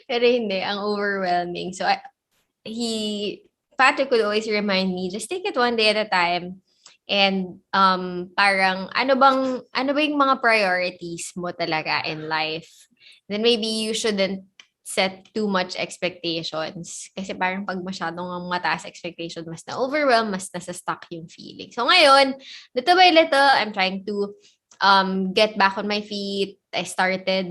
Speaker 7: Pero hindi, ang overwhelming. So, Patrick would always remind me, just take it one day at a time. And parang, ano ba yung mga priorities mo talaga in life? Then maybe you shouldn't set too much expectations. Kasi parang pag masyadong mataas expectation, mas na-overwhelm, mas nasa-stuck yung feeling. So ngayon, little by little, I'm trying to get back on my feet. I started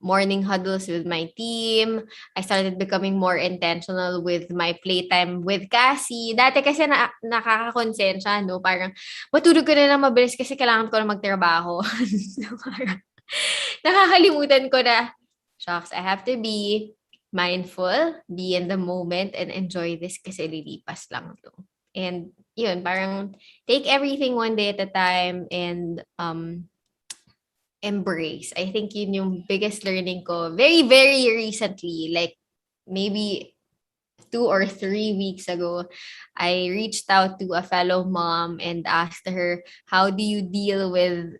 Speaker 7: morning huddles with my team. I started becoming more intentional with my playtime with Cassie. Dati kasi nakakakonsensya, no? Parang matulog ko na lang mabilis kasi kailangan ko na magtrabaho. So, parang nakakalimutan ko na, shucks, I have to be mindful, be in the moment, and enjoy this kasi lilipas lang to. And yun, parang take everything one day at a time and embrace. I think yun yung biggest learning ko very, very recently, like maybe 2 or 3 weeks ago. I reached out to a fellow mom and asked her, how do you deal with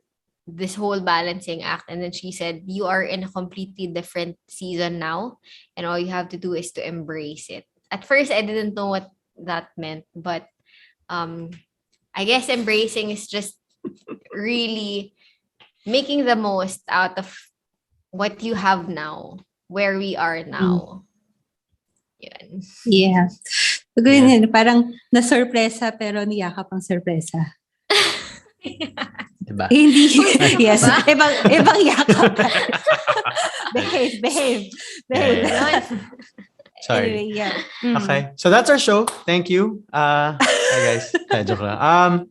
Speaker 7: this whole balancing act? And then she said, you are in a completely different season now, and all you have to do is to embrace it. At first, I didn't know what that meant, but I guess embracing is just really making the most out of what you have now, where we are now. Yun.
Speaker 4: Yeah. So, ganyan yun, parang na-surpresa pero niyakap ang surpresa.
Speaker 5: Diba?
Speaker 4: Hindi. Yes. Ibang yakap. Behave.
Speaker 5: Sorry.
Speaker 4: Anyway, yeah.
Speaker 5: Okay. So that's our show. Thank you. Hi guys. Joke lang.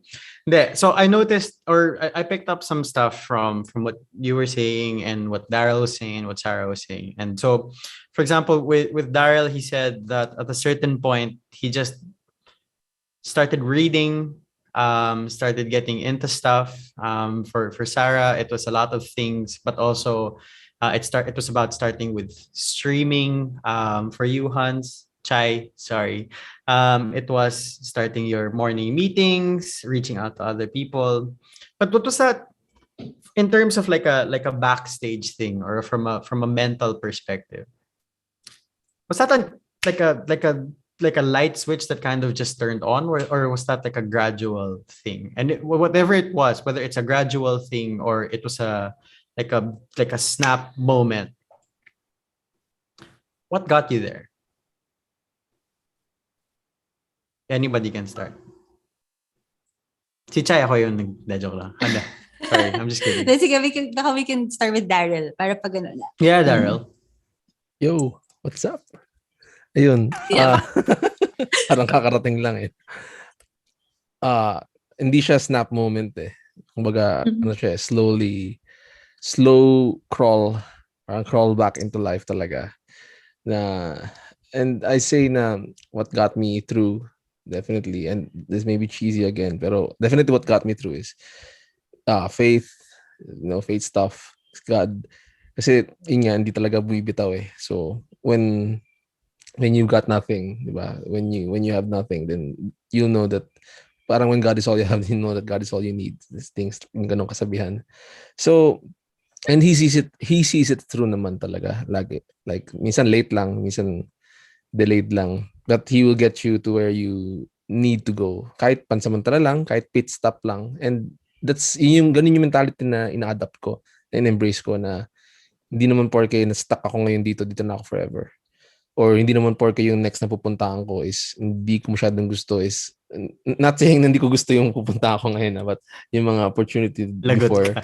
Speaker 5: So I noticed, or I picked up some stuff from what you were saying and what Daryl was saying, what Sarah was saying. And so, for example, with Daryl, he said that at a certain point, he just started reading, started getting into stuff. For Sarah, it was a lot of things, but also it was about starting with streaming. For you, Hans, Chai, sorry. It was starting your morning meetings, reaching out to other people. But what was that in terms of like a backstage thing, or from a mental perspective? Was that like a light switch that kind of just turned on, or was that like a gradual thing? And whatever it was, whether it's a gradual thing or it was like a snap moment, what got you there? Anybody can start. Si Chai, ako yung nag-joke lang. Sorry, I'm just kidding.
Speaker 4: Sige, we can start with Daryl para pag ano na.
Speaker 5: Yeah, Daryl.
Speaker 6: Yo, what's up? Ayun. Parang kakarating lang eh. Hindi siya snap moment eh. Kumbaga, ano siya, slow crawl. Parang crawl back into life talaga. And I say na what got me through, definitely, and this may be cheesy again, pero definitely what got me through is faith, faith stuff. God. Kasi yun nga, hindi talaga bumibitaw eh. So, when you got nothing, diba? When you have nothing, then you know that parang when God is all you have, you know that God is all you need. These things, yung ganong kasabihan. So, and he sees it through naman talaga, lagi. Like, minsan late lang, minsan delayed lang. But he will get you to where you need to go. Kahit pansamantala lang, kahit pit stop lang. And ganun yung mentality na ina-adapt ko, and embrace ko, na hindi naman porke na-stuck ako ngayon dito na ako forever. Or hindi naman porke yung next na pupuntahan ko is hindi ko masyadong gusto, is not saying na hindi ko gusto yung pupunta ako ngayon, but yung mga opportunity
Speaker 5: Lagot
Speaker 6: before.
Speaker 5: ka.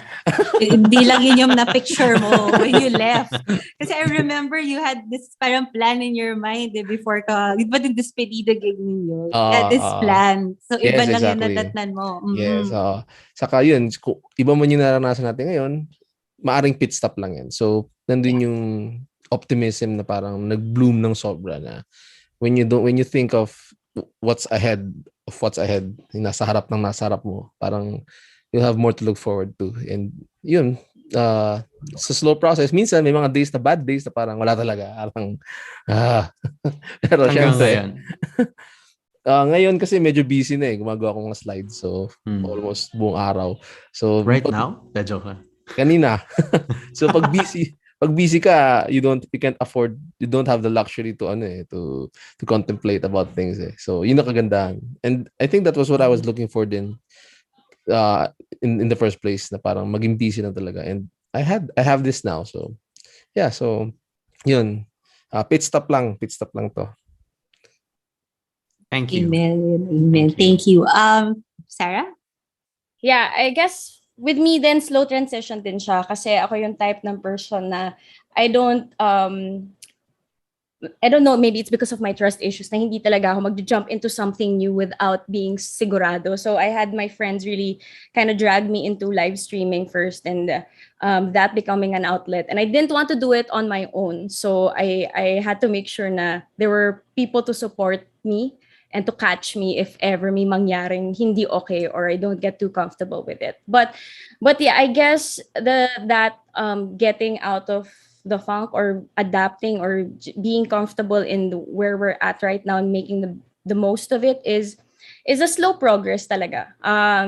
Speaker 4: Hindi lang yun yung na-picture mo when you left. Kasi I remember you had this parang plan in your mind before ka, di ba din despedida gig ninyo? You had this plan. So iba
Speaker 6: Yes,
Speaker 4: lang yung
Speaker 6: exactly.
Speaker 4: nadatnan mo.
Speaker 6: Yes, saka yun, iba man yung naranasan natin ngayon, maaring pit stop lang yan. So, nandun yung optimism na parang nag-bloom ng sobra na when you think of what's ahead, yung nasa harap mo, parang you'll have more to look forward to. And yun, sa slow process, minsan may mga days na bad days na parang wala talaga. Parang, pero
Speaker 5: Hanggang
Speaker 6: syempre,
Speaker 5: ngayon.
Speaker 6: ngayon kasi medyo busy na gumagawa ko ng slides. So, almost buong araw. So,
Speaker 5: Right now? Medyo ka.
Speaker 6: Kanina. So, pag busy ka, you don't have the luxury to contemplate about things. So, yun ang kagandahan. And I think that was what I was looking for din in the first place, na parang maging busy na talaga. And I have this now. So, yeah. So, yun. Pit stop lang to.
Speaker 5: Thank you.
Speaker 4: Amen. Thank you. Sarah?
Speaker 8: Yeah, I guess with me then slow transition din siya kasi ako yung type ng person na I don't know, maybe it's because of my trust issues na hindi talaga ako mag-jump into something new without being sigurado. So I had my friends really kind of drag me into live streaming first, and that becoming an outlet. And I didn't want to do it on my own. So I had to make sure na there were people to support me and to catch me if ever may mangyaring hindi okay or I don't get too comfortable with it. But yeah, I guess that getting out of the funk or adapting or being comfortable in where we're at right now and making the most of it is a slow progress talaga.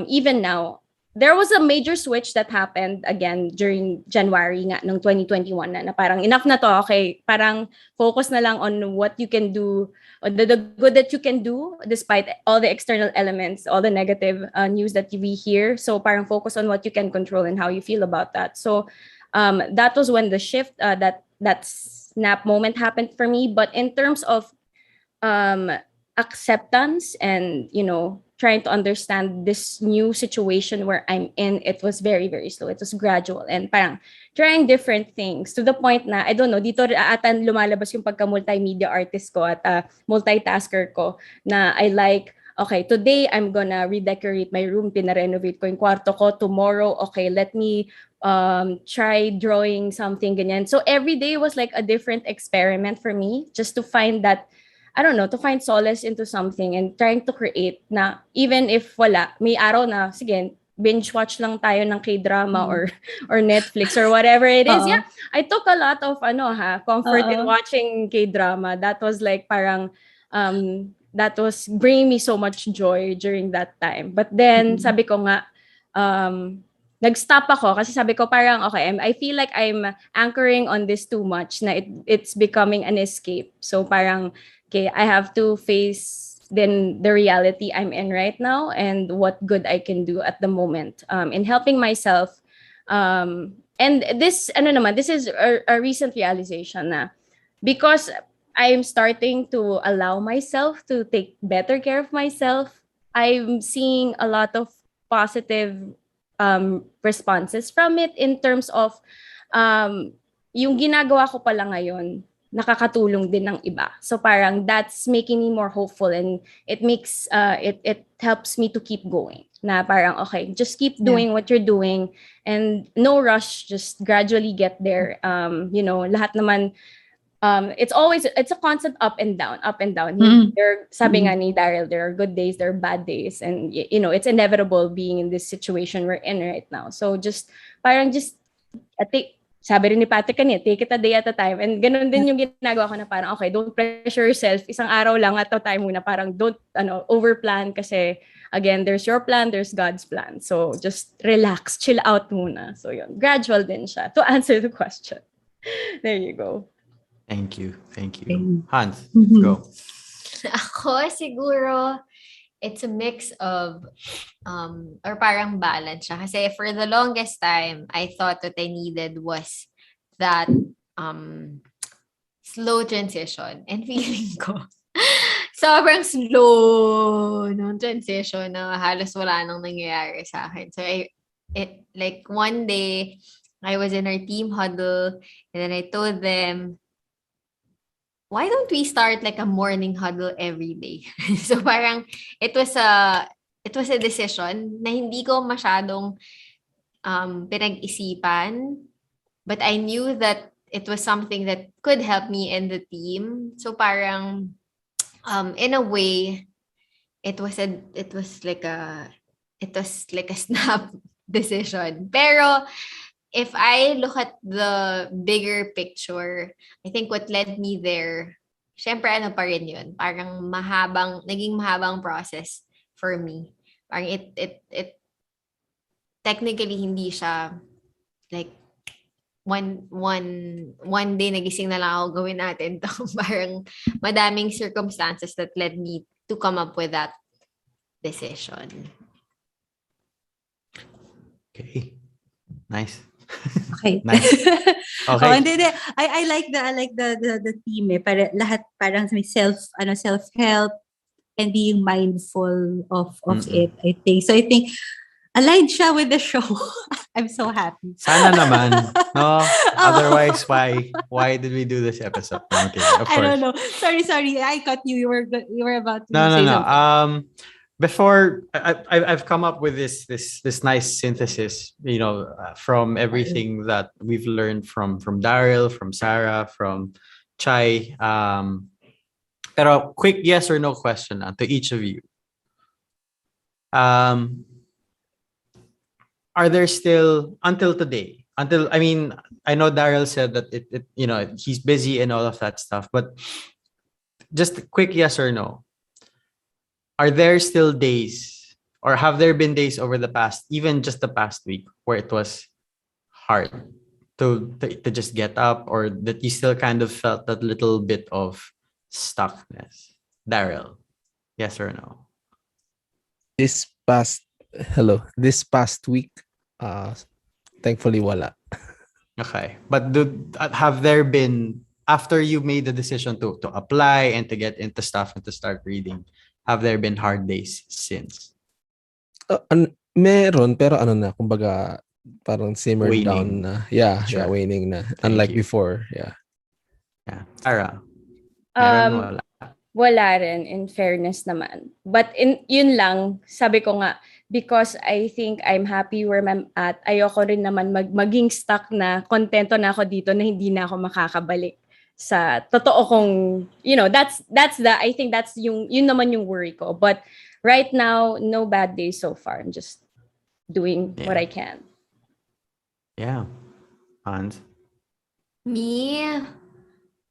Speaker 8: Even now, there was a major switch that happened again during January nga ng 2021 na parang enough na to, okay, parang focus na lang on what you can do, or the good that you can do despite all the external elements, all the negative news that we hear. So parang focus on what you can control and how you feel about that. So that was when the shift, that snap moment happened for me. But in terms of acceptance and, trying to understand this new situation where I'm in, it was very, very slow. It was gradual and parang trying different things to the point na, I don't know, dito atan lumalabas yung pagka-multimedia artist ko at multitasker ko na I like, okay, today I'm gonna redecorate my room, pinarenovate ko yung kwarto ko. Tomorrow, okay, let me try drawing something, ganyan. So every day was like a different experiment for me just to find that, I don't know, to find solace into something and trying to create na even if wala, may araw na, sige, binge watch lang tayo ng K-drama or Netflix or whatever it is. Yeah, I took a lot of comfort in watching K-drama. That was like parang that was bringing me so much joy during that time. But then sabi ko nga nag-stop ako kasi sabi ko parang okay, I feel like I'm anchoring on this too much na it's becoming an escape. So parang okay, I have to face then the reality I'm in right now and what good I can do at the moment in helping myself. And this is a recent realization na because I'm starting to allow myself to take better care of myself, I'm seeing a lot of positive responses from it in terms of yung ginagawa ko pala ngayon nakakatulong din ng iba. So parang that's making me more hopeful and it makes it helps me to keep going. Na parang okay, just keep doing what you're doing and no rush, just gradually get there. Lahat naman it's a constant up and down. Sabi nga ni Daryl, there are good days, there are bad days, and it's inevitable being in this situation we're in right now. So just sabi rin ni Patrick kanina, take it a day at a time. And ganun din yung ginagawa ko na parang, okay, don't pressure yourself. Isang araw lang at a time muna. Parang don't overplan kasi, again, there's your plan, there's God's plan. So just relax, chill out muna. So yun, gradual din siya to answer the question. There you go.
Speaker 5: Thank you. Hans, let's go.
Speaker 7: Ako siguro, it's a mix of or parang balance siya. Kasi for the longest time, I thought what I needed was that slow transition. And feeling ko, sobrang slow nung transition na halos wala nang nangyayari sa akin. So, like one day, I was in our team huddle and then I told them, why don't we start like a morning huddle every day? So parang it was a decision na hindi ko masyadong pinag-isipan, but I knew that it was something that could help me in the team. So parang in a way it was like a snap decision. Pero if I look at the bigger picture, I think what led me there, syempre ano pa rin yun, parang naging mahabang process for me. Parang it technically hindi siya like one day nagising na lang ako gawin natin to. Parang madaming circumstances that led me to come up with that decision.
Speaker 5: Okay. Nice.
Speaker 4: Okay.
Speaker 5: Nice. Okay.
Speaker 4: Oh, hindi. I like the theme eh. Para lahat parang may self-help and being mindful of it, I think. So I think aligned siya with the show. I'm so happy.
Speaker 5: Sana naman. No? Otherwise, why did we do this episode? No, okay, of course.
Speaker 4: I don't know. Sorry. I cut you. You were about to
Speaker 5: No.
Speaker 4: say something.
Speaker 5: Before I've come up with this nice synthesis, from everything that we've learned from Daryl, from Sarah, from Chai. Pero quick yes or no question to each of you. Are there still until today? I know Daryl said that it he's busy and all of that stuff, but just a quick yes or no. Are there still days, or have there been days over the past, even just the past week, where it was hard to just get up, or that you still kind of felt that little bit of stuckness? Daryl, yes or no?
Speaker 6: This past week, thankfully wala.
Speaker 5: Okay, but have there been, after you made the decision to apply and to get into stuff and to start reading, have there been hard days since?
Speaker 6: Meron, pero kumbaga parang simmered
Speaker 5: Waning.
Speaker 6: down na. Yeah,
Speaker 5: Sure.
Speaker 6: yeah, waning na.
Speaker 5: Thank
Speaker 6: Unlike
Speaker 5: you.
Speaker 6: before, yeah.
Speaker 5: Yeah, Sarah. Meron, wala.
Speaker 8: Wala rin, in fairness naman. But yun lang, sabi ko nga, because I think I'm happy where I'm at, ayoko rin naman maging stuck na, kontento na ako dito na hindi na ako makakabalik sa totoo kong, that's I think that's yun naman yung worry ko. But right now, no bad days so far. I'm just doing what I can.
Speaker 5: Yeah. Hans?
Speaker 7: Me,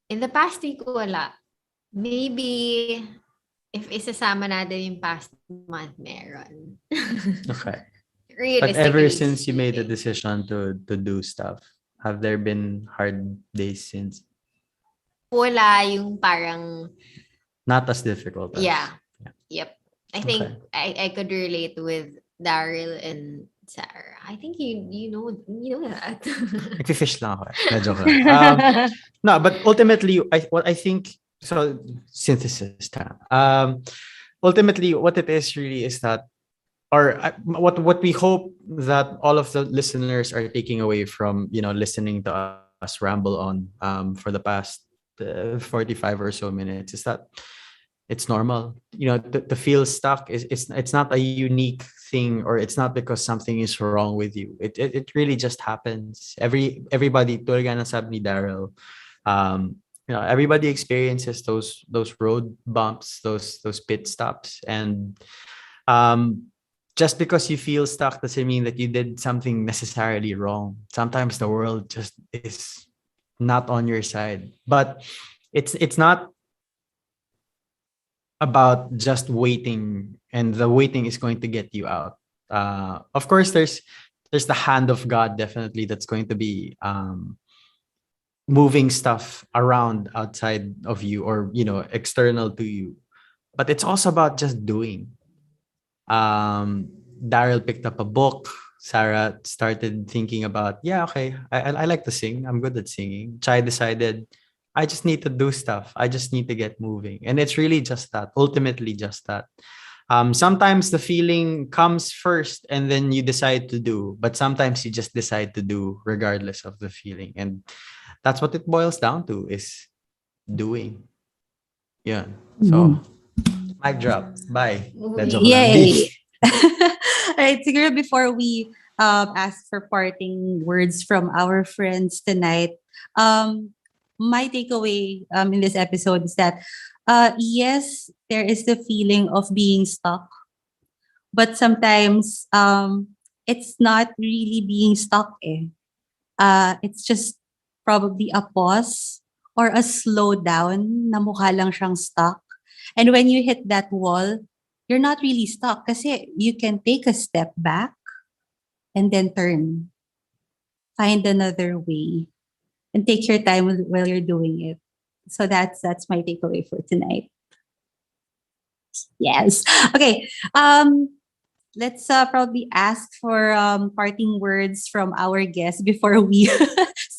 Speaker 7: in the past week, wala. Maybe, if isasama natin yung past month, meron.
Speaker 5: Okay. But
Speaker 7: Realistically
Speaker 5: ever since you made the
Speaker 7: speaking.
Speaker 5: decision to do stuff, have there been hard days since?
Speaker 7: Wala yung parang,
Speaker 5: Not as difficult as...
Speaker 7: yeah. Yep. I think
Speaker 5: Okay.
Speaker 7: I could relate with Daryl and Sarah. I think you know that.
Speaker 5: Nagfi-fish lang ako. Medyo ka. No, but ultimately, what I think, so synthesis. Ultimately, what it is really is that, or what we hope that all of the listeners are taking away from listening to us ramble on for the past 45 or so minutes is that it's normal. To feel stuck it's not a unique thing, or it's not because something is wrong with you. It really just happens. Everybody, tulad ng sabi ni Daryl, everybody experiences those road bumps, those pit stops, and just because you feel stuck doesn't mean that you did something necessarily wrong. Sometimes the world just is not on your side, but it's not about just waiting, and the waiting is going to get you out. Of course, there's the hand of God definitely that's going to be moving stuff around outside of you, or external to you, but it's also about just doing. Daryl picked up a book. Sarah started thinking about, okay, I like to sing. I'm good at singing. Chai decided, I just need to do stuff. I just need to get moving. And it's really just that, ultimately just that. Sometimes the feeling comes first and then you decide to do, but sometimes you just decide to do regardless of the feeling. And that's what it boils down to, is doing. Yeah. So, mic drop. Bye. Na joke lang.
Speaker 4: Yay! Alright, siguro before we ask for parting words from our friends tonight, my takeaway in this episode is that yes, there is the feeling of being stuck, but sometimes it's not really being stuck. It's just probably a pause or a slowdown na mukha lang siyang stuck. And when you hit that wall, you're not really stuck kasi you can take a step back and then turn. Find another way and take your time while you're doing it. So that's my takeaway for tonight. Yes. Okay. Let's probably ask for parting words from our guests before we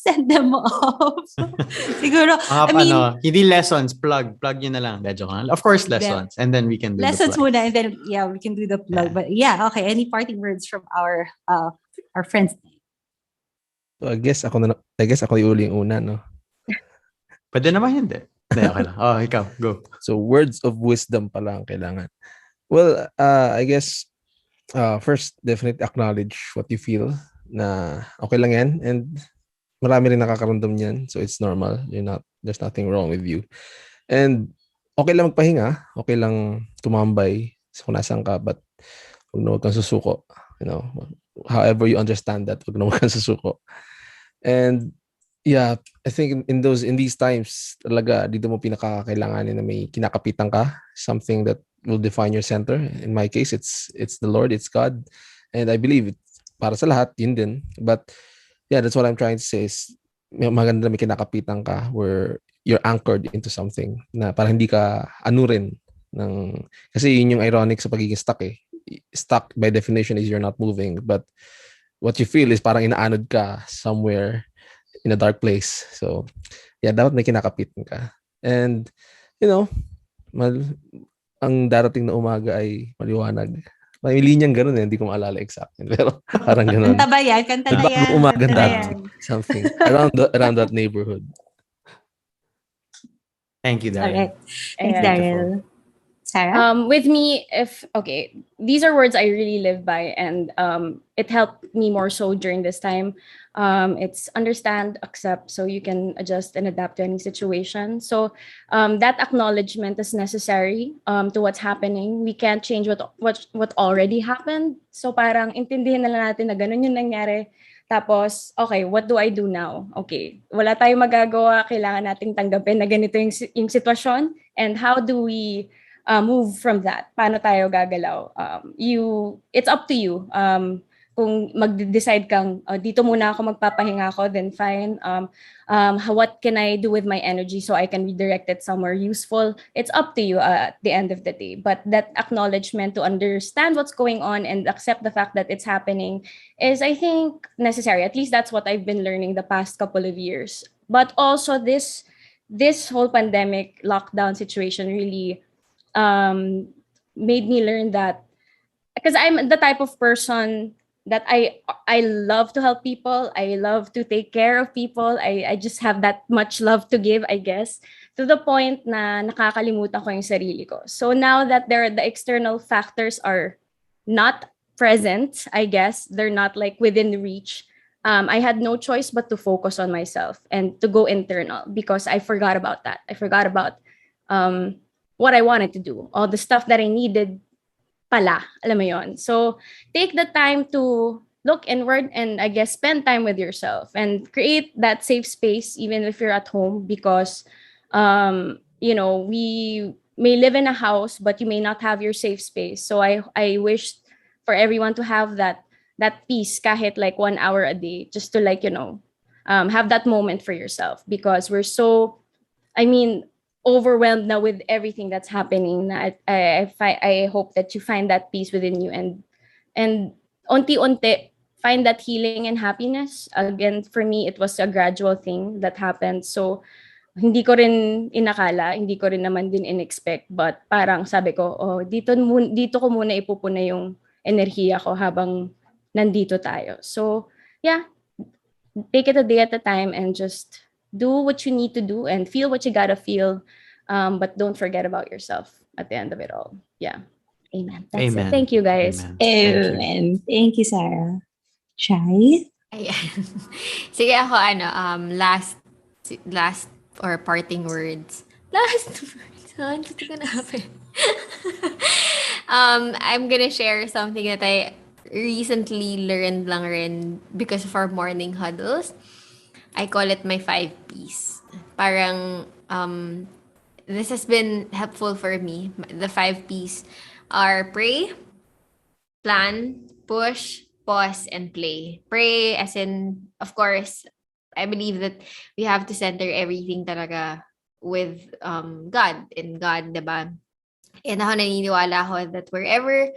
Speaker 4: send them off. Siguro, I mean,
Speaker 5: hindi lessons, plug nyo na lang. Joke lang. Of course, lessons. And then we can do
Speaker 4: lessons
Speaker 5: the plug.
Speaker 4: muna, and then we can do the plug.
Speaker 5: Yeah.
Speaker 4: But yeah, okay. Any parting words from our friends?
Speaker 6: So I guess ako yung uling una, no?
Speaker 5: Pwede naman hindi. Okay lang. Oh, ikaw, go.
Speaker 6: So words of wisdom pala ang kailangan. Well, I guess first, definitely acknowledge what you feel na okay lang yan, and marami rin nakakaramdam yan, so it's normal. There's nothing wrong with you. And okay lang magpahinga, okay lang tumambay kung nasaan ka, but huwag kang susuko. However you understand that, huwag kang susuko. And yeah, I think in these times, talaga dito mo pinakakailanganin na may kinakapitan ka, something that will define your center. In my case, it's the Lord, it's God, and I believe it para sa lahat, yun din. But yeah, that's what I'm trying to say is maganda may kinakapitan ka where you're anchored into something na para hindi ka anurin ng, kasi yun yung ironic sa pagiging stuck eh. Stuck by definition is you're not moving, but what you feel is parang inaanod ka somewhere in a dark place. So yeah, dapat may kinakapitan ka. And ang darating na umaga ay maliwanag. May linyang gano'n hindi ko maalala exactly. Pero parang gano'n.
Speaker 4: Kanta ba yan? Kanta na yan.
Speaker 6: Umaga
Speaker 4: Kanta na
Speaker 6: darating.
Speaker 4: yan.
Speaker 6: Something. Around that neighborhood.
Speaker 5: Thank you, Daryl.
Speaker 4: All right. Thanks, Daryl. Sarah?
Speaker 8: With me, these are words I really live by, and it helped me more so during this time. It's understand, accept, so you can adjust and adapt to any situation. So that acknowledgement is necessary to what's happening. We can't change what already happened. So parang intindihin na lang natin na ganun yung nangyari. Tapos, okay, what do I do now? Okay, wala tayong magagawa. Kailangan nating tanggapin na ganito yung sitwasyon. And how do we move from that? Paano tayo gagalaw? It's up to you. Kung mag-decide kang, dito muna ako magpapahinga ako, then fine. What can I do with my energy so I can redirect it somewhere useful? It's up to you at the end of the day. But that acknowledgement to understand what's going on and accept the fact that it's happening is, I think, necessary. At least that's what I've been learning the past couple of years. But also this whole pandemic lockdown situation really made me learn that, because I'm the type of person that I love to help people. I love to take care of people. I just have that much love to give, I guess, to the point na nakakalimutan ko yung sarili ko. So now that the external factors are not present, I guess, they're not like within reach, I had no choice but to focus on myself and to go internal, because I forgot about that. I forgot about what I wanted to do, all the stuff that I needed pala, alam mo yon. So take the time to look inward and, I guess, spend time with yourself and create that safe space even if you're at home, because we may live in a house but you may not have your safe space. So I wish for everyone to have that peace, kahit like 1 hour a day, just to have that moment for yourself, because we're so overwhelmed now with everything that's happening. I hope that you find that peace within you and unti-unti find that healing and happiness. Again, for me, it was a gradual thing that happened. So hindi ko rin inakala, hindi ko rin naman din in-expect, but parang sabi ko, dito ko muna ipupuna yung enerhiya ko habang nandito tayo. So, yeah, take it a day at a time and just do what you need to do and feel what you gotta feel, but don't forget about yourself at the end of it all. Yeah. Amen. That's it.
Speaker 5: Amen.
Speaker 8: Thank you, guys.
Speaker 5: Amen. Thank you.
Speaker 4: Amen. Thank you, Sarah. Chai?
Speaker 7: Ayan. Sige ako, last or parting words. Last words. What's gonna happen? I'm gonna share something that I recently learned lang rin because of our morning huddles. I call it my 5 Ps. Parang, this has been helpful for me. The 5 Ps are pray, plan, push, pause, and play. Pray as in, of course, I believe that we have to center everything talaga with God, in God, diba? And ako naniniwala ako that wherever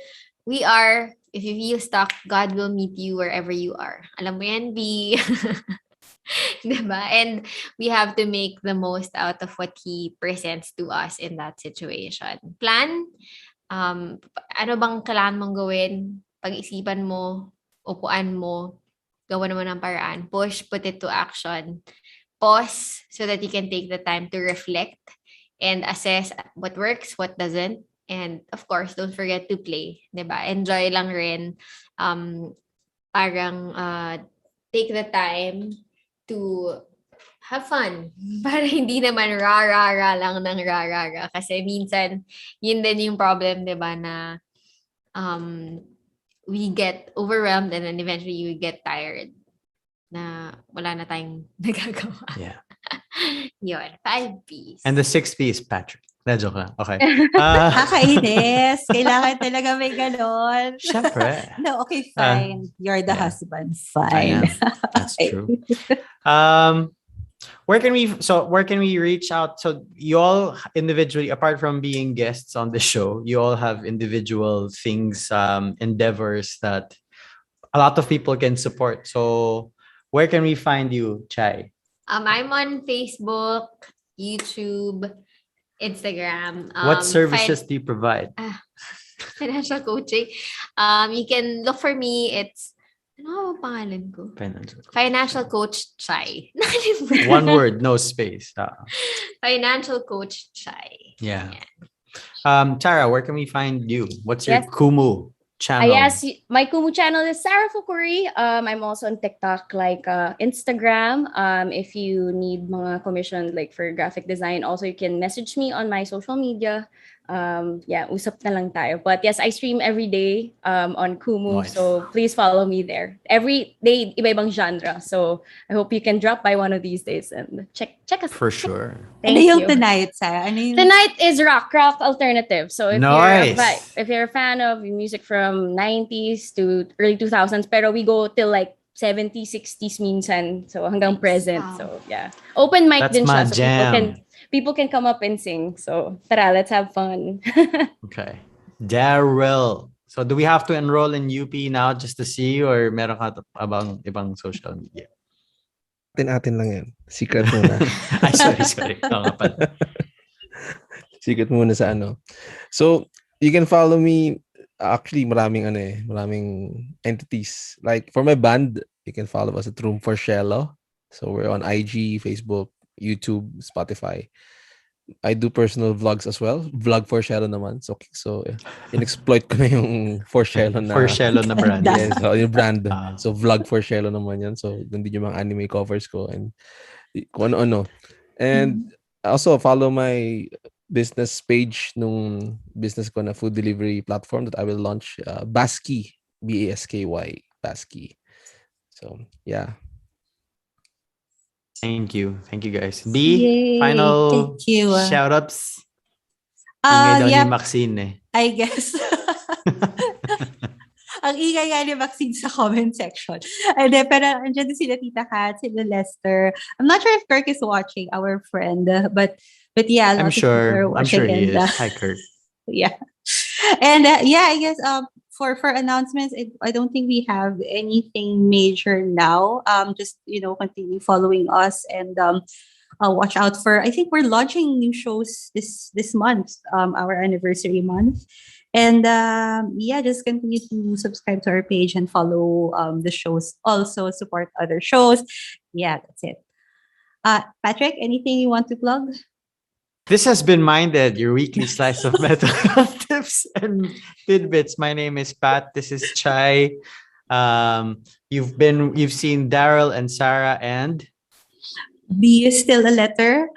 Speaker 7: we are, if you feel stuck, God will meet you wherever you are. Alam mo yan, B? Diba? And we have to make the most out of what He presents to us in that situation. Plan, ano bang kailangan mong gawin? Pag-isipan mo, upuan mo, gawa naman ng paraan. Push, put it to action. Pause so that you can take the time to reflect and assess what works, what doesn't. And of course, don't forget to play. Diba? Enjoy lang rin. Parang take the time to have fun. Para hindi naman ra-ra-ra lang ng ra-ra-ra. Kasi minsan, yun din yung problem, di ba, na we get overwhelmed and then eventually we get tired na wala na tayong nagagawa.
Speaker 5: Yeah.
Speaker 7: Yun, 5 Ps.
Speaker 5: And the 6 P is Patrick. Joke lang. Okay.
Speaker 4: Kakainis. Kailangan talaga may ganon.
Speaker 5: Syempre.
Speaker 4: No, okay, fine. You're the
Speaker 5: yeah.
Speaker 4: husband.
Speaker 5: I
Speaker 4: Fine.
Speaker 5: am. That's true. Where can we reach out? So you all individually, apart from being guests on the show, you all have individual things, endeavors that a lot of people can support. So where can we find you, Chai?
Speaker 7: I'm on Facebook, YouTube, Instagram.
Speaker 5: What services do you provide?
Speaker 7: Financial coaching. You can look for me. It's ano ang pangalan ko? Financial Coach Chai.
Speaker 5: One word, no space.
Speaker 7: Financial Coach Chai.
Speaker 5: Yeah. Tara, where can we find you? What's your Kumu channel?
Speaker 8: Yes, my Kumu channel is Sarah Facuri. I'm also on TikTok, like Instagram. If you need mga commission like for graphic design, also you can message me on my social media. Usap na lang tayo. But yes, I stream every day on Kumu.
Speaker 5: Nice.
Speaker 8: So please follow me there. Every day, iba-ibang genre. So I hope you can drop by one of these days and check us.
Speaker 5: For sure.
Speaker 4: Ano yung tonight, Sarah?
Speaker 8: Tonight is rock alternative. So if
Speaker 5: Nice.
Speaker 8: if you're a fan of music from 90s to early 2000s, pero we go till like 70s, 60s minsan. So hanggang present.
Speaker 7: Wow.
Speaker 8: So yeah. Open mic
Speaker 5: That's
Speaker 8: din
Speaker 5: my
Speaker 8: siya. So
Speaker 5: jam.
Speaker 8: people can come up and sing. So tara, let's have fun.
Speaker 5: Okay. Daryl. So do we have to enroll in UP now just to see you or meron ka abang ibang social media?
Speaker 6: Atin lang yan. Secret muna.
Speaker 5: Ay, sorry. Oo nga pala.
Speaker 6: Secret muna sa ano. So, you can follow me. Actually, maraming entities. Like, for my band, you can follow us at Room for Cielo. So, we're on IG, Facebook, YouTube, Spotify. I do personal vlogs as well. Vlog for Cielo naman. So in-exploit ko na yung for Cielo na.
Speaker 5: For Cielo na brand.
Speaker 6: Yes, so yung brand. So vlog for Cielo naman yan. So nandun yung mga anime covers ko and kung ano-ano. And also follow my business page nung business ko na food delivery platform that I will launch. Basky. Basky. Basky. So yeah.
Speaker 5: Thank you guys.
Speaker 4: Yay.
Speaker 5: Final
Speaker 4: Thank you.
Speaker 5: shout-ups. Ingay daw
Speaker 4: Yeah,
Speaker 5: ni Maxine eh.
Speaker 4: I guess. Ang ingay nga ni Maxine sa comment section. Pero andyan din sila Tita Kat, sila Lester. I'm not sure if Kirk is watching, our friend. But yeah,
Speaker 5: I'm sure he is. Hi, Kirk.
Speaker 4: Yeah. And I guess for announcements, I don't think we have anything major now. Just continue following us and watch out for. I think we're launching new shows this month, our anniversary month. And just continue to subscribe to our page and follow the shows. Also support other shows. Yeah, that's it. Patrick, anything you want to plug?
Speaker 5: This has been MindEd, your weekly slice of mental health tips and tidbits. My name is Pat. This is Chai. You've seen Daryl and Sarah and
Speaker 4: B is still a letter.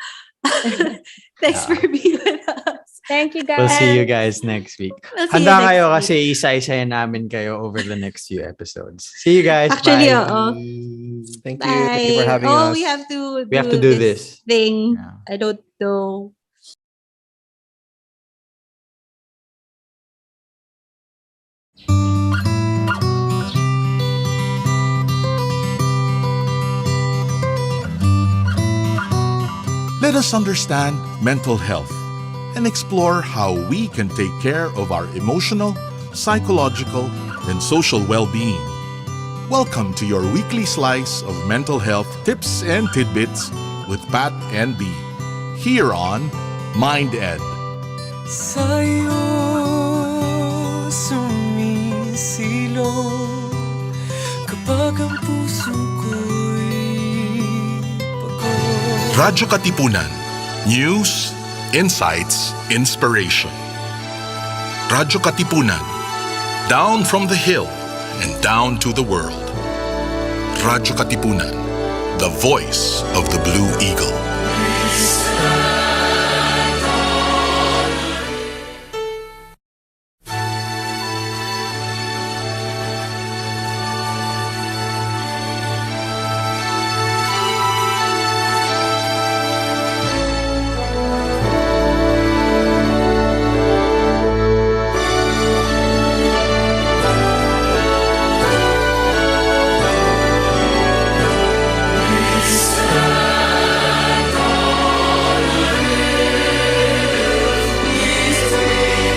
Speaker 4: Thanks for being with us.
Speaker 8: Thank you, guys.
Speaker 5: we'll see you guys next week.
Speaker 4: We'll see you
Speaker 5: Handa
Speaker 4: next
Speaker 5: kayo
Speaker 4: week.
Speaker 5: kasi isa-isayan namin kayo over the next few episodes. See you guys.
Speaker 4: Actually,
Speaker 5: Bye.
Speaker 6: Thank you. Thank you for having us.
Speaker 4: We have to
Speaker 5: We have to do this.
Speaker 4: thing.
Speaker 5: Yeah.
Speaker 4: I don't know.
Speaker 1: Let us understand mental health and explore how we can take care of our emotional, psychological, and social well-being. Welcome to your weekly slice of mental health tips and tidbits with Pat and B, here on MindEd.
Speaker 3: Sa'yo sumisilong kapag ang puso ko'y pagod.
Speaker 1: Radyo Katipunan. News, insights, inspiration. Radyo Katipunan. Down from the hill and down to the world. Radyo Katipunan. The voice of the Blue Eagle.